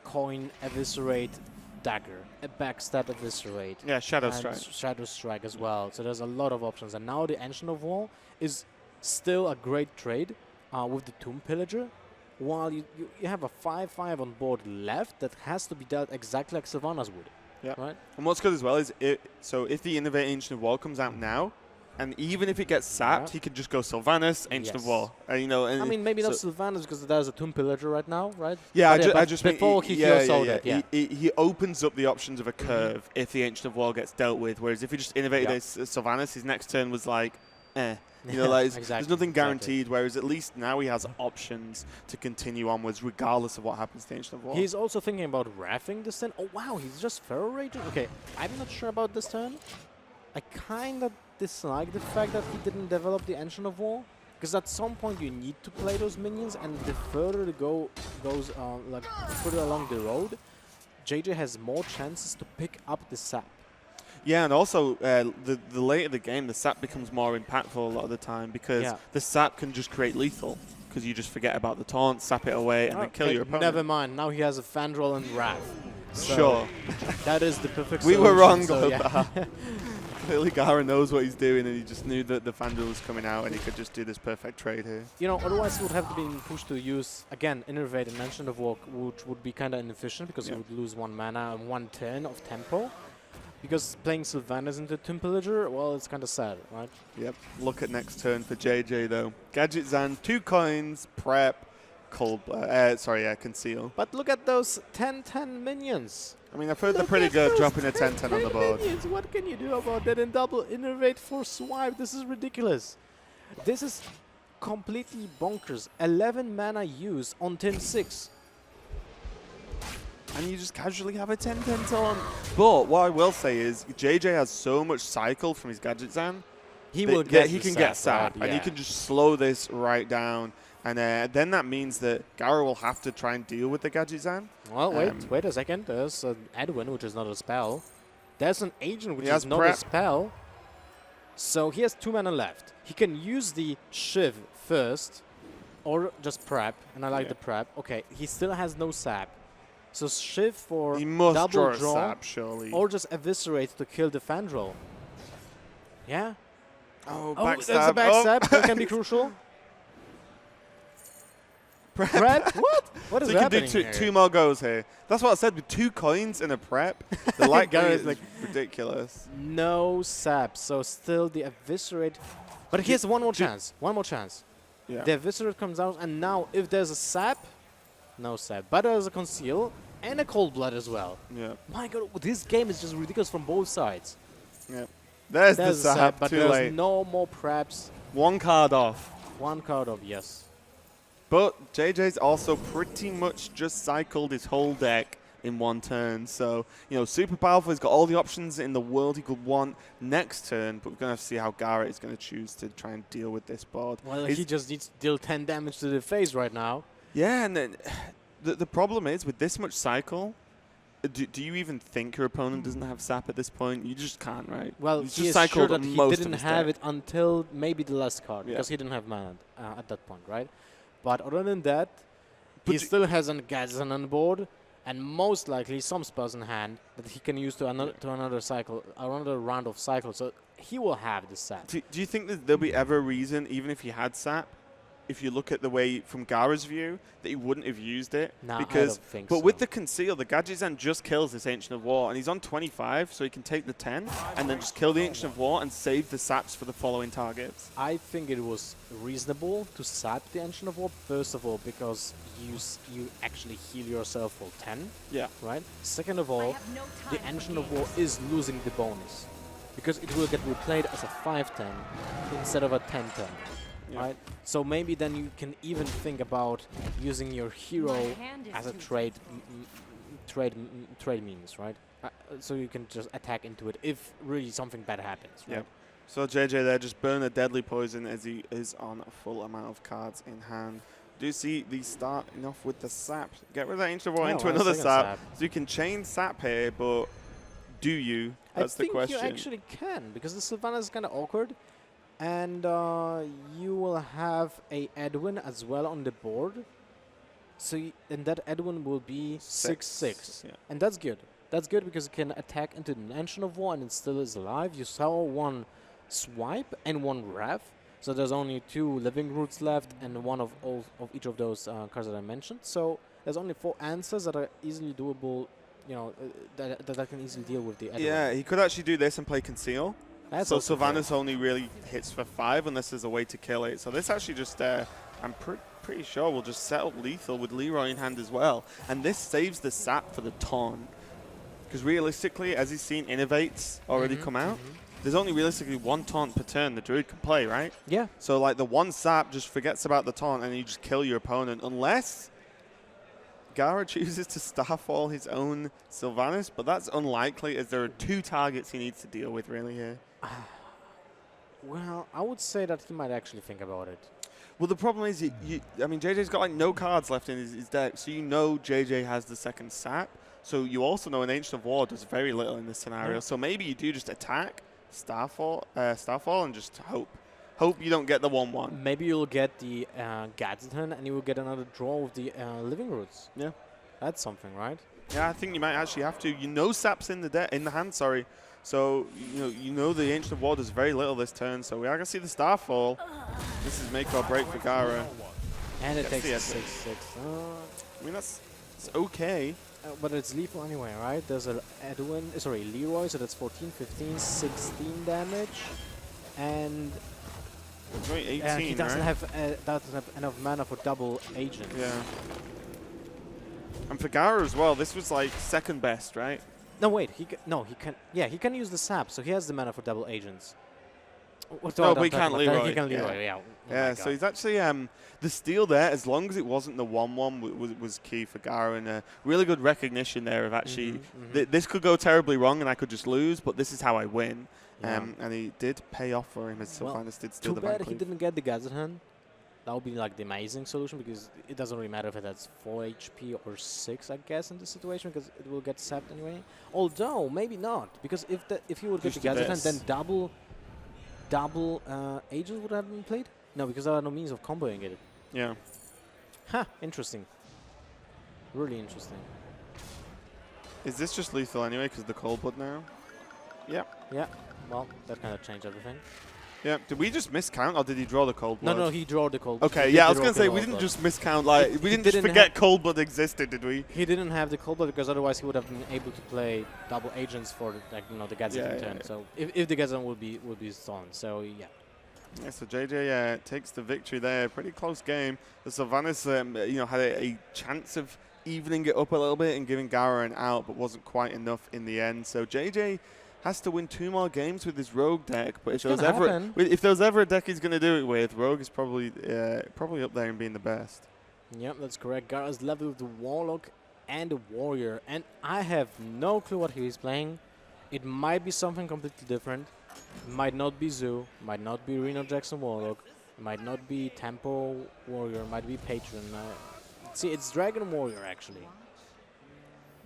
coin, eviscerate, dagger, a backstab, eviscerate. Yeah, Shadow and Strike. Shadow Strike as well. So there's a lot of options, and now the Ancient of War is still a great trade with the Tomb Pillager. While you have a 5/5 on board left that has to be dealt exactly like Sylvanas would. Yeah. Right? And what's good as well is, if the Innovate Ancient of War comes out now, and even if it gets sapped, he can just go Sylvanas, Ancient of War. And I mean, maybe not Sylvanas, because there's a Tomb Pillager right now, right? Yeah, but I just mean before he sold it. He opens up the options of a curve if the Ancient of War gets dealt with, whereas if he just innovated Sylvanas, his next turn was like, there's nothing guaranteed, whereas at least now he has options to continue onwards regardless of what happens to the Ancient of War. He's also thinking about wrathing this turn. Oh, wow, he's just Feral Raging. Okay, I'm not sure about this turn. I kind of dislike the fact that he didn't develop the Ancient of War, because at some point you need to play those minions, and the further it goes like further along the road, JJ has more chances to pick up the sap. Yeah, and also the later the game, the sap becomes more impactful a lot of the time, because the sap can just create lethal, because you just forget about the taunt, sap it away, and then kill your opponent. Never mind. Now he has a Fandral and Wrath. So sure. That is the perfect We solution. were wrong so about that. Clearly Gaara knows what he's doing, and he just knew that the Fandral was coming out, and he could just do this perfect trade here. Otherwise he would have been pushed to use, again, Innervate and Ancient of War, which would be kind of inefficient, because he would lose 1 mana and 1 turn of tempo. Because playing Sylvanas into Tomb Pillager, well, it's kind of sad, right? Yep. Look at next turn for JJ, though. Gadget Zan, 2 coins, prep, conceal. But look at those 10/10 minions. I mean, I've heard they're pretty good dropping a 10/10 on the board. Minions. What can you do about that? And double Innervate for swipe. This is ridiculous. This is completely bonkers. 11 mana use on turn 6. And you just casually have a 10/10 taunt. But what I will say is, JJ has so much cycle from his Gadget Zan. He can get sap, right, and he can just slow this right down. And then that means that Gaara will have to try and deal with the Gadgetzan. Well, wait a second. There's an Edwin, which is not a spell. There's an agent, which is not prep. a spell. So he has 2 mana left. He can use the Shiv first, or just prep. And I like the prep. Okay, he still has no sap. So Shiv for He must double draw a sap, surely. or just eviscerate to kill the Fandral. Yeah. Oh, Oh, backstab. there's a backstab. That can be crucial. Prep? What? What is So you can do happening here? two more goes here. That's what I said. With 2 coins in a prep, the likelihood is is like- ridiculous. No sap, so still the eviscerate. But here's one more chance. One more chance. Yeah. The eviscerate comes out, and now if there's a sap, no sap. But there's a conceal and a cold blood as well. Yeah. My God, this game is just ridiculous from both sides. Yeah. There's the There's a sap. but Too there's late. no more preps. 1 card off. 1 card of yes. But JJ's also pretty much just cycled his whole deck in 1 turn. So, super powerful. He's got all the options in the world he could want next turn. But we're going to have to see how Gaara is going to choose to try and deal with this board. Well, he just needs to deal 10 damage to the face right now. Yeah, and then the problem is with this much cycle, do you even think your opponent doesn't have sap at this point? You just can't, right? Well, He's he just is sure cycled that he most of didn't his have deck. it until maybe the last card, Yeah. because he didn't have mana at that point, right? But other than that, But he still has a Gadgetzan on board, and most likely some spells in hand that he can use to another cycle, another round of cycle. So he will have the sap. Do you think that there'll be ever a reason, even if he had sap, if you look at the way from Gaara's view, that he wouldn't have used it? No, I because, don't think but so. with the conceal, the Gadgetzan just kills this Ancient of War, and he's on 25, so he can take the 10 and then just kill the Ancient of War and save the saps for the following targets. I think it was reasonable to sap the Ancient of War, first of all, because you actually heal yourself for 10, Yeah. right? Second of all, the Ancient of War is losing the bonus, because it will get replayed as a 5/10 instead of a 10/10. Yeah. Right, so maybe then you can even think about using your hero as a trade means, right? So you can just attack into it if really something bad happens, right? Yep. So JJ there just burn a deadly poison as he is on a full amount of cards in hand. Do you see these starting off with the sap? Get rid of that Ancient of War Yeah, into well, another second sap. sap. So you can chain sap here, but do you? That's the question. I think you actually can, because the Sylvanas is kind of awkward. And you will have a Edwin as well on the board. So and that Edwin will be 6/6. Yeah. And that's good. That's good because it can attack into the Ancient of War and it still is alive. You saw 1 swipe and 1 rev. So there's only 2 living roots left and 1 of each of those cards that I mentioned. So there's only 4 answers that are easily doable, that can easily deal with the Edwin. Yeah, he could actually do this and play Conceal. That's So also fair. Sylvanas only really hits for 5 unless there's a way to kill it. So this actually just, I'm pretty sure we'll just set up lethal with Leroy in hand as well. And this saves the sap for the taunt. Because realistically, as he's seen Innovates already come out, there's only realistically 1 taunt per turn the Druid can play, right? Yeah. So like the 1 sap just forgets about the taunt and you just kill your opponent. Unless Gaara chooses to Starfall his own Sylvanas, but that's unlikely as there are 2 targets he needs to deal with really here. Well, I would say that he might actually think about it. Well, the problem is, I mean, JJ's got like no cards left in his deck, so you know JJ has the second sap. So you also know an Ancient of War does very little in this scenario. Yeah. So maybe you do just attack Starfall, and just hope you don't get the 1/1. Maybe you'll get the Gadgetzan and you will get another draw with the Living Roots. Yeah. That's something, right? Yeah, I think you might actually have to. You know, sap's in the hand. Sorry. So you know the Ancient of War does very little this turn. So we are gonna see the Starfall. This is make or break for Gaara. And it That's takes the a epic. 6/6. I mean it's okay. But it's lethal anyway, right? There's a Edwin, sorry, Leroy, so that's 14, 15, 16 damage. And It's only 18, he doesn't right? have enough mana for double agent. Yeah. And for Gaara as well, this was like second best, right? No, wait. He can. Yeah, he can use the sap, so he has the mana for double agents. No, but he can't Leroy. He can Yeah. Leroy, yeah. Oh Yeah, my so God. he's actually the steal there. As long as it wasn't the 1/1, was key for Gaara, and really good recognition there of actually this could go terribly wrong and I could just lose, but this is how I win. Yeah. And he did pay off for him as Well, Sylvanas did steal Too the bad he Van Cleef. didn't get the Gadgetzan. That would be like the amazing solution, because it doesn't really matter if it has 4 HP or 6, I guess, in this situation, because it will get sapped anyway. Although maybe not, because if he would get Just the the Gazetan, then best. double agents would have been played. No, because there are no means of comboing it. Yeah. Huh, interesting. Really interesting. Is this just lethal anyway because the cold blood now? Yeah. Yeah, well, that kind of changed everything. Yeah. Did we just miscount or did he draw the cold blood? No, he drew the cold. Okay, he yeah, I did was draw going to the say, cold we didn't blood. just miscount, like, He we didn't just didn't forget cold blood existed, did we? He didn't have the cold blood because otherwise he would have been able to play double agents for the Gazetan Yeah, turn. yeah. So if the Gazetan would be stolen, so yeah. Yeah, so JJ takes the victory there. Pretty close game. The Sylvanas, had a chance of evening it up a little bit and giving Gaara an out, but wasn't quite enough in the end. So JJ has to win 2 more games with his Rogue deck. But if there was ever a deck he's going to do it with, Rogue is probably up there in being the best. Yep, that's correct. Gaara's leveled with the Warlock and the Warrior, and I have no clue what he's playing. It might be something completely different. It might not be Zoo, might not be Reno Jackson Warlock, it might not be Tempo Warrior, might be Patron. See, it's Dragon Warrior actually.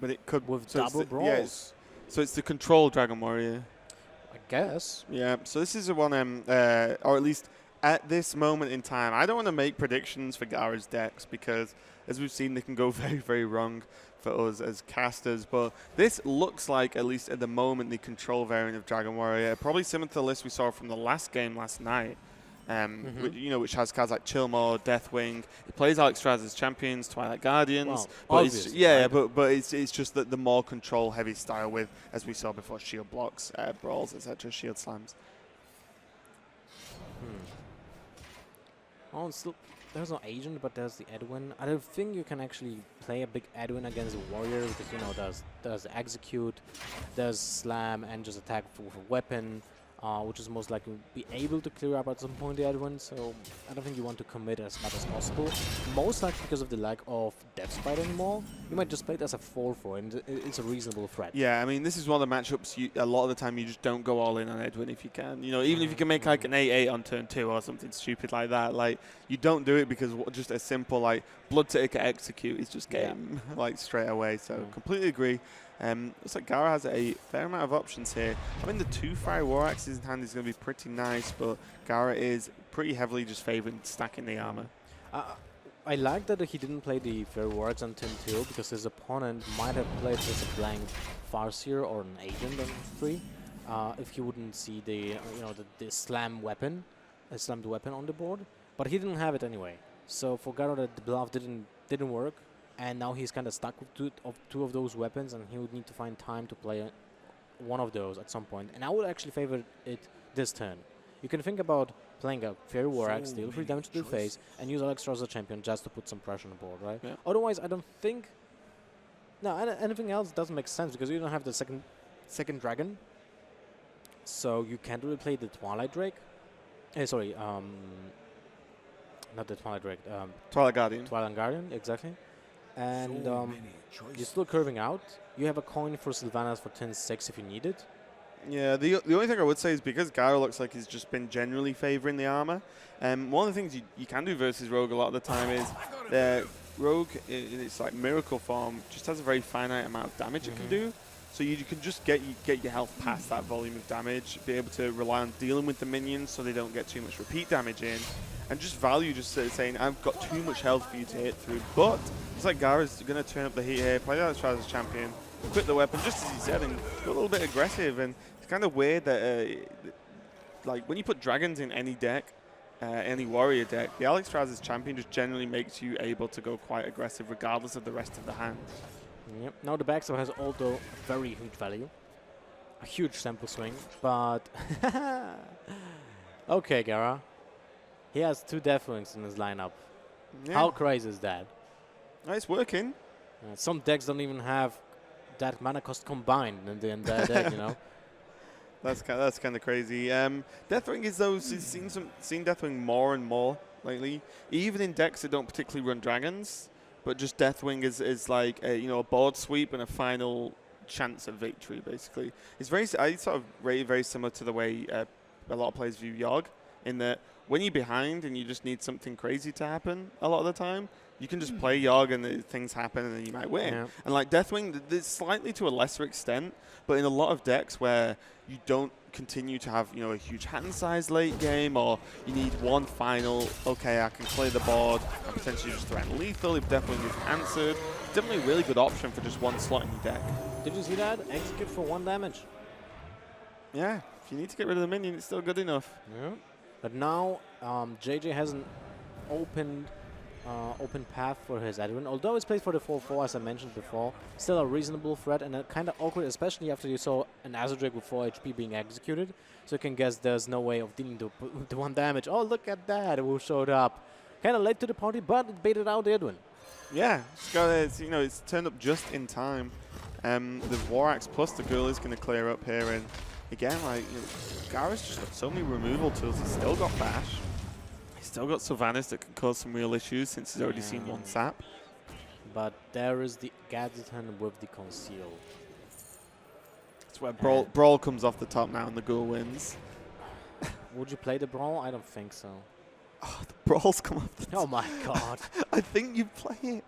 But it could With so double it's the- brawls. yeah, so it's the control Dragon Warrior. I guess. Yeah, so this is a one, or at least at this moment in time, I don't want to make predictions for Gaara's decks because, as we've seen, they can go very, very wrong for us as casters. But this looks like, at least at the moment, the control variant of Dragon Warrior. Probably similar to the list we saw from the last game last night. Which has cards like Chillmore, Deathwing. It plays Alex Straz's champions, Twilight Guardians. Well, but it's, obviously, yeah, right? but it's just that the more control-heavy style with, as we saw before, shield blocks, brawls, etc., shield slams. Oh, still, there's no agent, but there's the Edwin. I don't think you can actually play a big Edwin against a warrior because there's execute, there's slam, and just attack with a weapon. Which is most likely be able to clear up at some point the Edwin, so I don't think you want to commit as much as possible. Most likely because of the lack of Death Sprite anymore, you might just play it as a 4/4, and it's a reasonable threat. Yeah, I mean, this is one of the matchups, a lot of the time you just don't go all in on Edwin if you can. Even if you can make like an 8/8 on turn 2 or something stupid like that, like, you don't do it because just a simple, like, blood ticker execute is just game, like, straight away, so completely agree. Looks like Gaara has a fair amount of options here. I mean, the 2 Fire War Axes in hand is going to be pretty nice, but Gaara is pretty heavily just favouring stacking the armor. I like that he didn't play the Fairy War Axe on turn 2 because his opponent might have played just a blank Farseer or an Agent on 3 if he wouldn't see the the slammed weapon on the board. But he didn't have it anyway. So for Gaara, the bluff didn't work. And now he's kind of stuck with two of those weapons, and he would need to find time to play one of those at some point. And I would actually favor it this turn. You can think about playing a Fairy War Axe, deal 3 damage to the face, and use Alex as a champion just to put some pressure on the board, right? Yeah. Otherwise, I don't think... No, anything else doesn't make sense, because you don't have the second dragon. So you can't really play the Twilight Drake. Sorry, not the Twilight Drake. Twilight Guardian. Twilight Guardian, exactly. And you're still curving out. You have a coin for Sylvanas for turn 6 if you need it. Yeah, the only thing I would say is because Gaara looks like he's just been generally favouring the armor, one of the things you can do versus Rogue a lot of the time is Rogue in its like miracle form just has a very finite amount of damage it can do. So you can just get your health past that volume of damage, be able to rely on dealing with the minions so they don't get too much repeat damage in, and just value just saying, I've got too much health for you to hit through. But it's like Gaara's going to turn up the heat here, play that as champion, quit the weapon, just as he said, and go a little bit aggressive. And it's kind of weird that, like, when you put dragons in any deck, any warrior deck, the Alex Straz's champion just generally makes you able to go quite aggressive regardless of the rest of the hand. Yep. Now the backstab has also a very huge value. A huge sample swing, but... Okay, Gaara. He has 2 Deathwings in his lineup. Yeah. How crazy is that? It's working. Some decks don't even have that mana cost combined in their deck, That's kind of crazy. Deathwing is though seen Deathwing more and more lately, even in decks that don't particularly run dragons. But just Deathwing is like a board sweep and a final chance of victory. Basically, I sort of rate it very similar to the way a lot of players view Yogg, in that when you're behind and you just need something crazy to happen a lot of the time, you can just play Yogg and things happen and then you might win. Yeah. And like Deathwing, it's slightly to a lesser extent, but in a lot of decks where you don't continue to have, a huge hand size late game, or you need one final, okay, I can clear the board and potentially just threaten lethal if Deathwing is answered. Definitely a really good option for just one slot in your deck. Did you see that? Execute for 1 damage. Yeah, if you need to get rid of the minion, it's still good enough. Yeah. But now JJ has an open path for his Edwin. Although it's played for the 4/4, as I mentioned before, still a reasonable threat and kind of awkward, especially after you saw an Azure with 4 HP being executed. So you can guess there's no way of dealing the 1 damage. Oh, look at that! Who showed up? Kind of late to the party, but it baited out Edwin. Yeah, it's turned up just in time. The War Axe plus the Ghoul is going to clear up here, and again, Gaara's just got so many removal tools. He's still got Bash. He's still got Sylvanas that can cause some real issues since he's already seen 1 sap. But there is the Gadgeton with the Conceal. That's where Brawl comes off the top now and the Ghoul wins. Would you play the Brawl? I don't think so. Oh, the Brawls come off the top. Oh my god. I think you play it.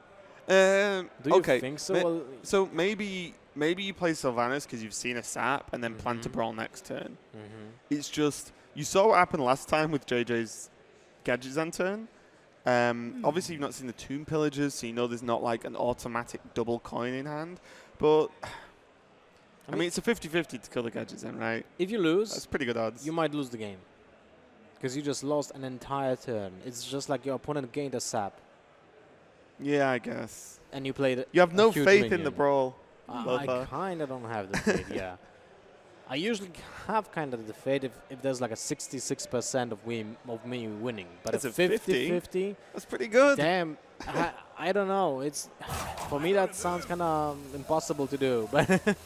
Do you okay, think so? So maybe you play Sylvanas because you've seen a sap and then plan to Brawl next turn. It's just, you saw what happened last time with JJ's Gadgetzan turn. Obviously, you've not seen the Tomb Pillagers, so you know there's not like an automatic double coin in hand. But, I mean it's a 50-50 to kill the Gadgetzan, right? If you lose, That's pretty good odds. you might lose the game. Because you just lost an entire turn. It's just like your opponent gained a sap. Yeah, I guess. And you played You have no huge faith in minion. the Brawl. I kind of don't have the faith, yeah. I usually have kind of the faith if there's like a 66% of me winning. But That's a a 50-50, That's pretty good. damn, I don't know. It's for me that sounds kind of impossible to do. But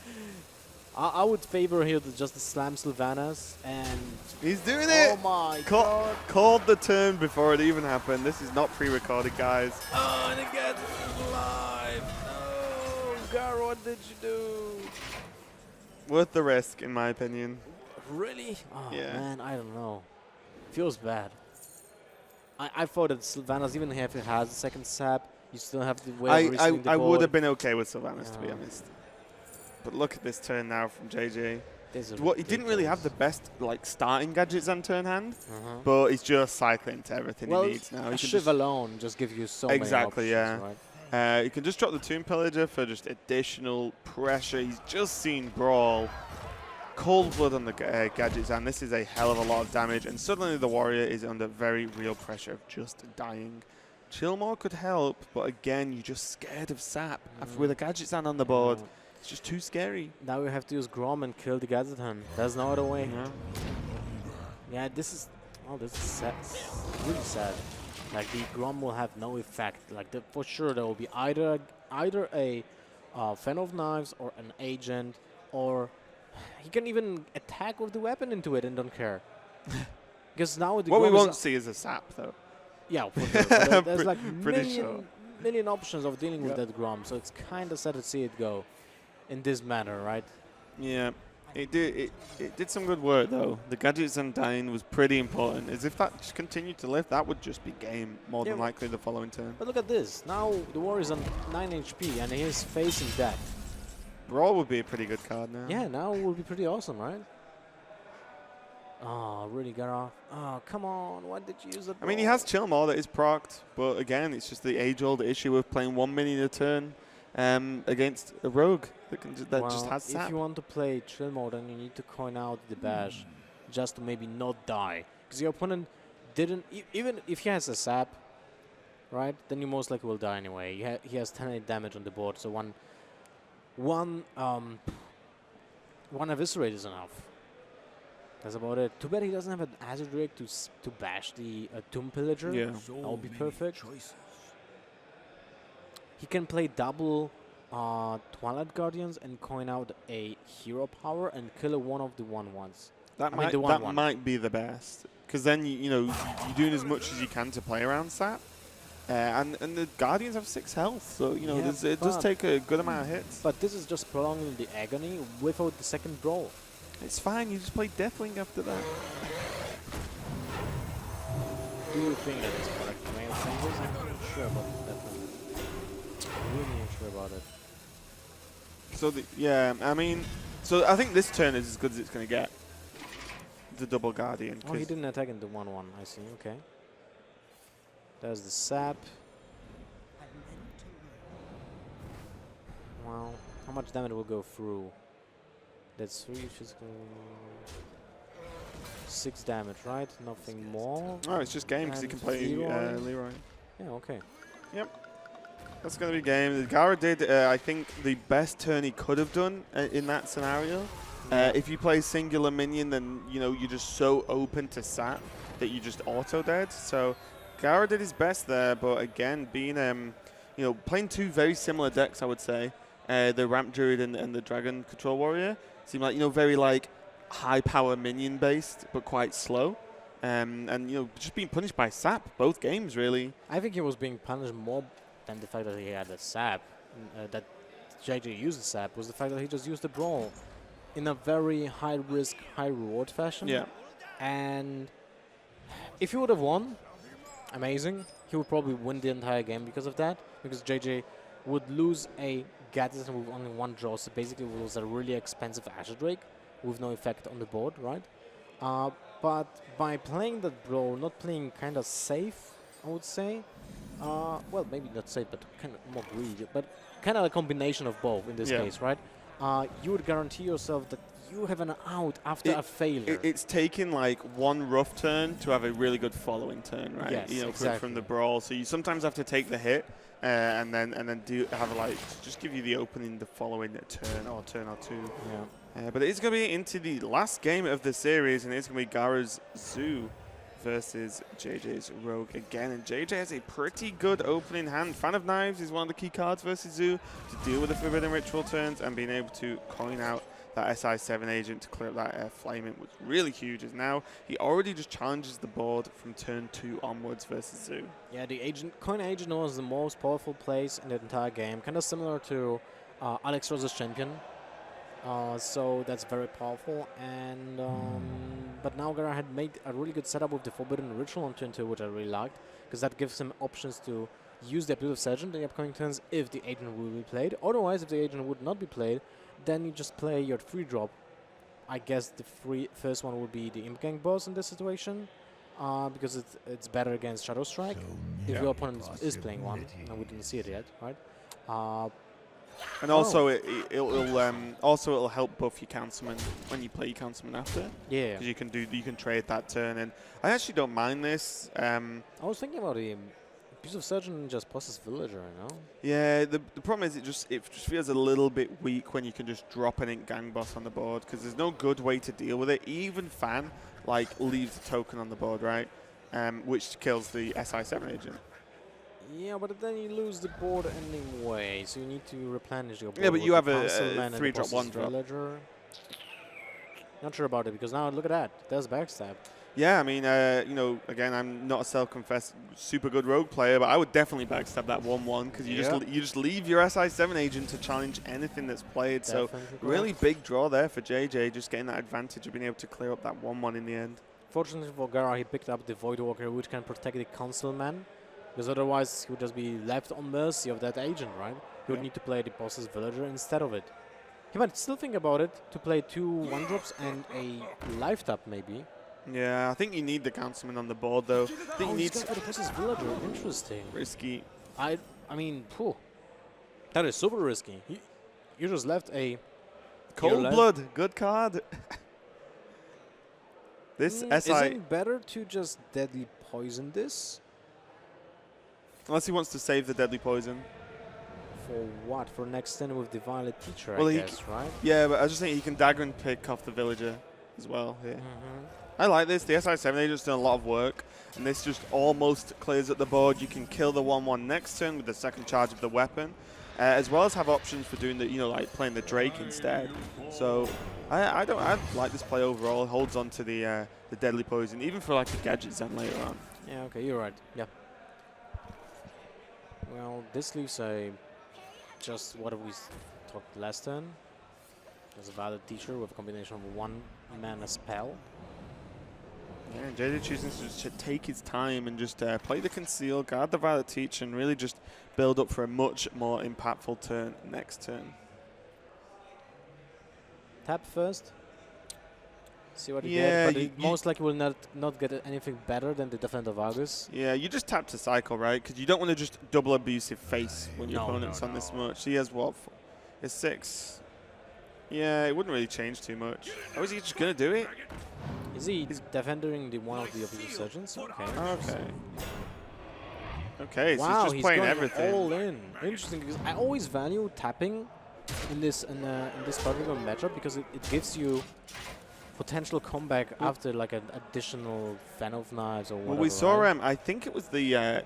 I would favor here just the slam Sylvanas and He's doing oh it. my god! Called the turn before it even happened. This is not pre-recorded, guys. Oh, and it gets live. No, Gaara, what did you do? Worth the risk, in my opinion. Really? Oh Yeah. man, I don't know. Feels bad. I thought that Sylvanas, even if it has a second sap, you still have the way of resetting the I board. would have been okay with Sylvanas, to be Yeah. honest. But look at this turn now from JJ. This is He didn't really have the ridiculous. best starting gadgets on turn hand, Uh-huh. but he's just cycling to everything Well, he needs now. a He Shiv can, alone just gives you so Exactly, many options, yeah. right? you can just drop the Tomb Pillager for just additional pressure. He's just seen Brawl. Cold blood on the gadgets, and this is a hell of a lot of damage. And suddenly the warrior is under very real pressure of just dying. Chillmore could help, but again, you're just scared of sap. After with a gadget on the board, Yeah. it's just too scary. Now we have to use Grom and kill the Gadgeton. There's no other way. Yeah, this is sad. Really sad. Like the Grom will have no effect. Like for sure there will be either a Fan of Knives or an agent, or he can even attack with the weapon into it and don't care. Because now the What we Grom is won't see is a sap, though. yeah, for sure. But there's like Pretty sure. million options of dealing with that Grom, so it's kind of sad to see it go in this manner, right? Yeah, it did some good work, though. The gadgets and dying was pretty important. As if that just continued to live, that would just be game more than Yeah. likely the following turn. But look at this. Now the war is on 9 HP and he is facing death. Brawl would be a pretty good card now. Yeah, now it will be pretty awesome, right? Oh, really, Gaara? Oh, come on. Why did you use that? I mean, he has Chillmore that is procced, but again, it's just the age-old issue of playing 1 minion a turn against a rogue that just has sap. If you want to play chill mode, then you need to coin out the bash just to maybe not die. Because your opponent didn't, even if he has a sap, right, then you most likely will die anyway. He has 10 damage on the board, so one eviscerate is enough. That's about it. Too bad he doesn't have an Azure Drake to bash the Tomb Pillager. Yeah. That would be perfect. He can play double Twilight Guardians and coin out a hero power and kill one of the 1/1s. That might be the best, because then you're doing as much as you can to play around sap, and the Guardians have 6 health, so Yeah, it does take a good amount of hits. But this is just prolonging the agony without the second brawl. It's fine. You just play Deathwing after that. do think that it's correct command changes. I'm not sure about that one. I'm really not sure about it. So yeah, I mean, so I think this turn is as good as it's going to get. The double Guardian. Oh, he didn't attack into 1/1. I see. Okay. There's the sap. Well, how much damage will go through? That's 3 physical. 6 damage, right? Nothing more. Oh, it's just game because he And can play Leroy. Leroy. Yeah. Okay. That's going to be game. Gaara did, I think, the best turn he could have done in that scenario. If you play singular minion, then you're just so open to sap that you just auto dead. So Gaara did his best there, but again, being playing two very similar decks, I would say. The Ramp Druid and the Dragon Control Warrior seem like very like high power minion based, but quite slow. And just being punished by sap both games really. I think he was being punished more than the fact that he had a sap. That JJ used the sap was the fact that he just used the brawl in a very high risk, high reward fashion. Yeah. And if he would have won, amazing. He would probably win the entire game because of that. Because JJ would lose a gadget with only 1 draw, so basically it was a really expensive Asher Drake with no effect on the board, right? But by playing that brawl, not playing kind of safe, I would say. Well, maybe not safe, but kind of more greedy. But kind of a combination of both in this case, right? You would guarantee yourself that you have an out after a failure. It's taken like one rough turn to have a really good following turn, right? Yes, exactly. From the brawl. So you sometimes have to take the hit and then do have just give you the opening the following turn or two. Yeah. But it's going to be into the last game of the series, and it's going to be Gaara's Zoo versus JJ's Rogue again. And JJ has a pretty good opening hand. Fan of Knives is one of the key cards versus Zoo to deal with the Forbidden Ritual turns, and being able to coin out that SI7 agent to clear up that Flaming was really huge, as now he already just challenges the board from turn 2 onwards versus Zoo. Yeah, the coin agent was the most powerful place in the entire game, kind of similar to Alex Rose's champion. So that's very powerful. And but now Gaara had made a really good setup with the Forbidden Ritual on turn 2, which I really liked, because that gives him options to use the Abuse of Sergeant in the upcoming turns if the agent will be played. Otherwise, if the agent would not be played, then you just play your 3-drop. I guess the first one would be the Imp Gang boss in this situation, because it's better against Shadow Strike if your opponent is playing one, and we didn't see it yet, right? And also, it'll help buff your Councilman when you play your Councilman after. Yeah. Because you can trade that turn, and I actually don't mind this. I was thinking about the Piece of Surgeon just possess Villager, Yeah, the problem is it just feels a little bit weak when you can just drop an Ink Gang boss on the board, because there's no good way to deal with it. Even Fan leaves a token on the board, right? Which kills the SI7 agent. Yeah, but then you lose the board anyway, so you need to replenish your board. Yeah, but you have a 3-drop, 1-drop. Villager. Not sure about it, because now look at that. There's backstab. Yeah, I mean, again, I'm not a self-confessed super good rogue player, but I would definitely backstab that 1/1 because you just leave your SI7 agent to challenge anything that's played. Definitely. So really big draw there for JJ, just getting that advantage of being able to clear up that 1/1 in the end. Fortunately for Gaara, he picked up the Voidwalker, which can protect the Councilman, because otherwise he would just be left on mercy of that agent, right? He would need to play the boss's Villager instead of it. He might still think about it to play 2 1-drops and a life tap maybe. Yeah, I think you need the Councilman on the board though. I think you need for the boss's Villager. Interesting. Risky. I mean, that is super risky. You just left a Cold Blood, good card. This SI. Isn't it better to just deadly poison this? Unless he wants to save the deadly poison. For what? For next turn with the Violet Teacher, well, I guess, right? Yeah, but I was just thinking he can dagger and pick off the Villager as well here. I like this. The SI7 agent's done a lot of work, and this just almost clears up the board. You can kill the 1/1 next turn with the second charge of the weapon, as well as have options for doing the, like playing the Drake instead. So I like this play overall. It holds on to the deadly poison, even for like the gadget zen later on. Yeah, okay, you're right. Yeah. Well, this leaves just what we talked last turn. There's a Violet Teacher with a combination of 1 mana spell. Yeah, JJ choosing to just take his time and just play the conceal, guard the Violet Teach, and really just build up for a much more impactful turn next turn. Tap first. See what he Yeah, gets, but he most likely will not get anything better than the Defender Vargas. Yeah, you just tap to cycle, right? Because you don't want to just double abusive face when your opponent's on this much. He has what? It's 6. Yeah, it wouldn't really change too much. Oh, is he just going to do it? Is he defending the one of the opposite surgeons? Okay. Okay. Okay, so Wow, he's just playing going everything. all in. Interesting, because I always value tapping in this particular matchup because it gives you potential comeback after like an additional Fan of Knives or whatever. Well, we saw, right? I think it was the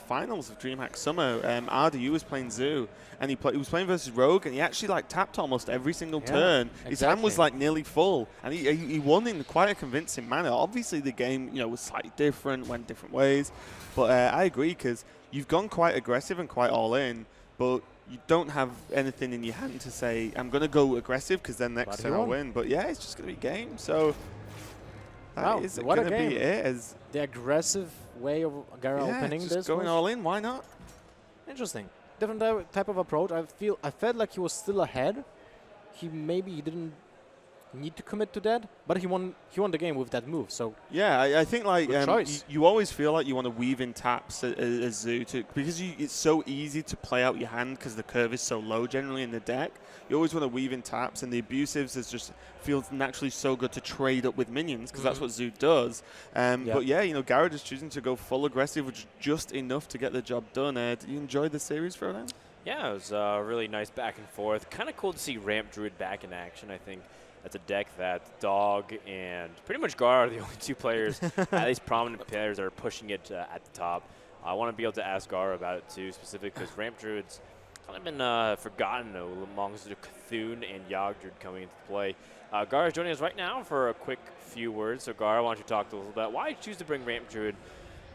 finals of DreamHack Summer. RDU was playing Zoo, and he was playing versus Rogue, and he actually like tapped almost every single turn. His hand was like nearly full, and he won in quite a convincing manner. Obviously, the game was slightly different, went different ways, but I agree because you've gone quite aggressive and quite all in, but you don't have anything in your hand to say, I'm going to go aggressive because then next turn I'll win. But yeah, it's just going to be game. So that is going to be it. As the aggressive way of Gaara opening just this. Going all in, why not? Interesting. Different type of approach. I felt like he was still ahead. He didn't need to commit to that, but he won the game with that move. So yeah, I think like you always feel like you want to weave in taps as Zoo because it's so easy to play out your hand because the curve is so low generally in the deck. You always want to weave in taps, and the abusives feels naturally so good to trade up with minions because that's what Zoo does. But yeah, Gaara just choosing to go full aggressive, which is just enough to get the job done. Did you enjoy the series, Frodan? Yeah, it was really nice back and forth. Kind of cool to see Ramp Druid back in action. I think that's a deck that Dog and pretty much Gaara are the only two players, at least prominent players, that are pushing it at the top. I want to be able to ask Gaara about it too, specifically because Ramp Druid's kind of been forgotten amongst the Cthulhu and Yogg Druid coming into play. Gaara is joining us right now for a quick few words. So Gaara, why don't you talk a little bit? Why choose to bring Ramp Druid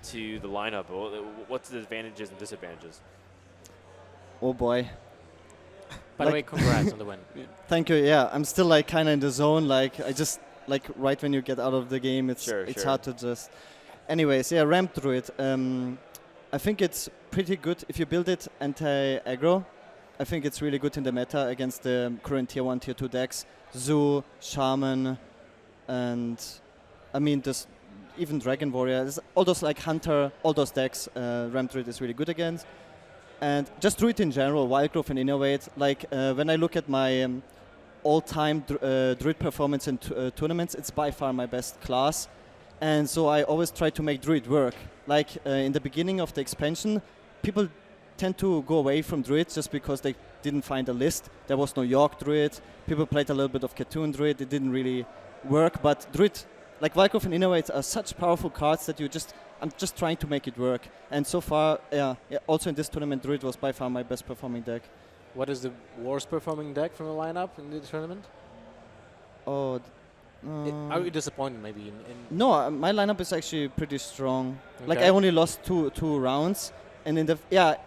to the lineup? What's the advantages and disadvantages? Oh boy. By the way, congrats on the win. Thank you. Yeah, I'm still like kind of in the zone. Like I just like right when you get out of the game, it's hard to just. Anyways, yeah, Ramp Druid. I think it's pretty good if you build it anti-aggro. I think it's really good in the meta against the current tier 1, tier 2 decks. Zoo, Shaman, and I mean even Dragon Warrior. All those like Hunter, all those decks. Ramp Druid is really good against. And just Druid in general, Wild Growth and Innovate. Like when I look at my all-time Druid performance in tournaments, it's by far my best class. And so I always try to make Druid work. Like in the beginning of the expansion, people tend to go away from Druid just because they didn't find a list. There was no Yogg Druid. People played a little bit of Cartoon Druid. It didn't really work. But Druid, like Wild Growth and Innovate, are such powerful cards that I'm just trying to make it work. And so far, also in this tournament, Druid was by far my best performing deck. What is the worst performing deck from the lineup in the tournament? Oh, are you disappointed maybe? No, my lineup is actually pretty strong. Okay. Like I only lost two rounds, and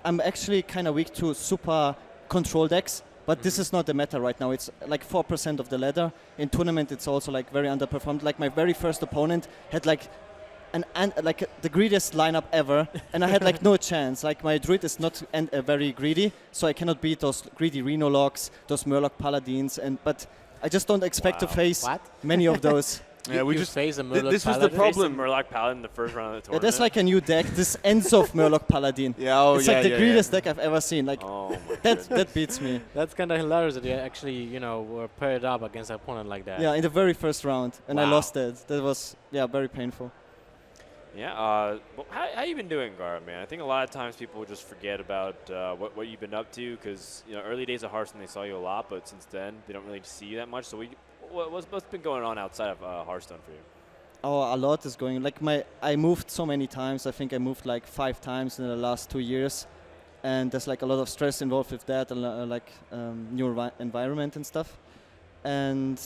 I'm actually kind of weak to super control decks. But this is not the meta right now. It's like 4% of the ladder. In tournament, it's also like very underperformed. Like my very first opponent had like like the greediest lineup ever, and I had like no chance. Like my Druid is not very greedy, so I cannot beat those greedy Reno Locks, those Murloc Paladins, but I just don't expect to face many of those. Yeah, we just face a Murloc this was Paladin. the problem. Murloc Paladin in the first round of the tournament. Yeah, that's like a new deck. This Enzo of Murloc Paladin. It's like the greediest deck I've ever seen. Like that beats me. That's kind of hilarious that you actually were paired up against an opponent like that. Yeah, in the very first round, and I lost it. That was very painful. Yeah, how you been doing, Gaara, man? I think a lot of times people just forget about what you've been up to because early days of Hearthstone they saw you a lot, but since then they don't really see you that much. So what's been going on outside of Hearthstone for you? Oh, a lot is going. Like I moved so many times. I think I moved like 5 times in the last 2 years, and there's like a lot of stress involved with that, new environment and stuff, and.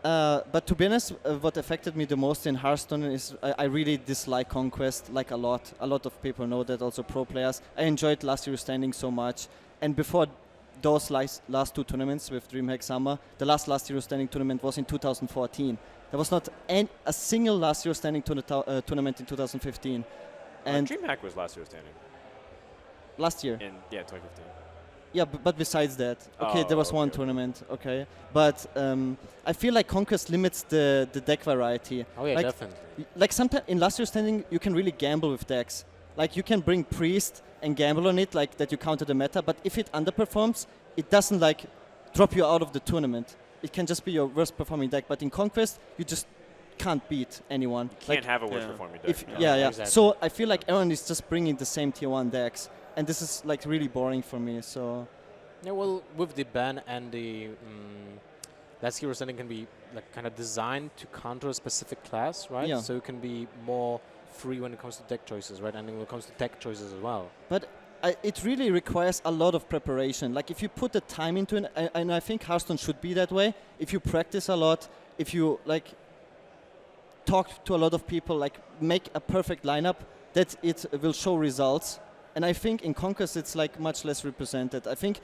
But to be honest, what affected me the most in Hearthstone is I really dislike Conquest, like a lot. A lot of people know that, also pro players. I enjoyed Last Year's Standing so much. And before those last two tournaments with Dreamhack Summer. The last Zero Standing tournament was in 2014. There was not a single last Zero Standing tournament in 2015. And Dreamhack was last Zero Standing. Last year? 2015. Yeah, but besides that, okay, there was one tournament, okay. But I feel like Conquest limits the deck variety. Oh yeah, like, definitely. Like sometimes in Last Year Standing, you can really gamble with decks. Like you can bring Priest and gamble on it, like that you counter the meta. But if it underperforms, it doesn't like drop you out of the tournament. It can just be your worst performing deck. But in Conquest, you just can't beat anyone. You can't have a worst performing deck. Exactly. So I feel like everyone is just bringing the same tier 1 decks. And this is like really boring for me. So yeah, well, with the ban and the Last Hero Standing can be like kind of designed to counter a specific class, right? Yeah. So it can be more free when it comes to deck choices, right? And when it comes to tech choices as well. But it really requires a lot of preparation. Like if you put the time into it, and I think Hearthstone should be that way. If you practice a lot, if you like talk to a lot of people, like make a perfect lineup, that it will show results. And I think in Conquest it's like much less represented. I think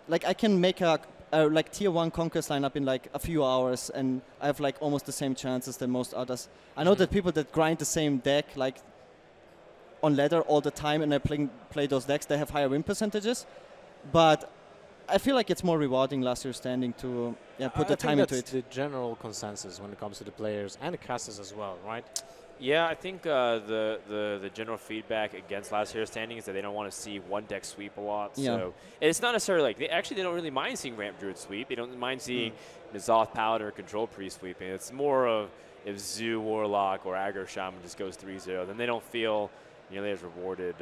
like I can make a like tier 1 Conquest lineup in like a few hours, and I have like almost the same chances than most others. I know that people that grind the same deck like on ladder all the time and play those decks, they have higher win percentages. But I feel like it's more rewarding Last Year Standing to put the time into it. That's the general consensus when it comes to the players and the casters as well, right? Yeah, I think the general feedback against Last Hero Standing is that they don't want to see one deck sweep a lot. Yeah. So it's not necessarily like they don't really mind seeing Ramp Druid sweep. They don't mind seeing N'Zoth Paladin or Control Priest sweeping. It's more of if Zoo Warlock or Aggro Shaman just goes 3-0, then they don't feel nearly as rewarded.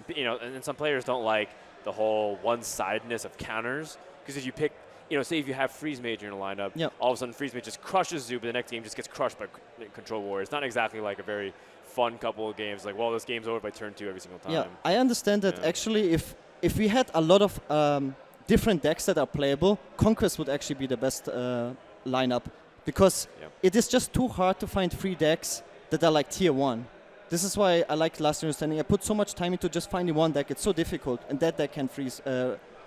And some players don't like the whole one-sidedness of counters, because if you pick, say if you have Freeze Mage in a lineup, all of a sudden Freeze Mage just crushes Zoo, but the next game just gets crushed by Control Warrior. It's not exactly like a very fun couple of games. Like, well, this game's over by turn 2 every single time. Yeah, I understand that actually if we had a lot of different decks that are playable, Conquest would actually be the best lineup, because it is just too hard to find free decks that are like tier 1. This is why I like Last Year Standing. I put so much time into just finding one deck. It's so difficult, and that deck can freeze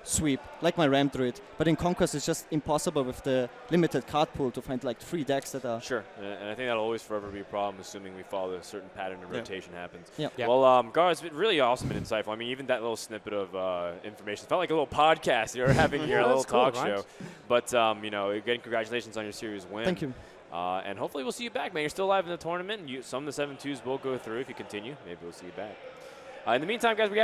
sweep, like my Ram Druid. But in Conquest, it's just impossible with the limited card pool to find like 3 decks that are... Sure, and I think that'll always forever be a problem, assuming we follow a certain pattern of rotation happens. Yeah. Well, Gaara, it's been really awesome and insightful. I mean, even that little snippet of information felt like a little podcast you're having here, a little talk show. But, again, congratulations on your series win. Thank you. And hopefully we'll see you back, man. You're still alive in the tournament, and some of the 7-2s will go through if you continue. Maybe we'll see you back. In the meantime, guys, we have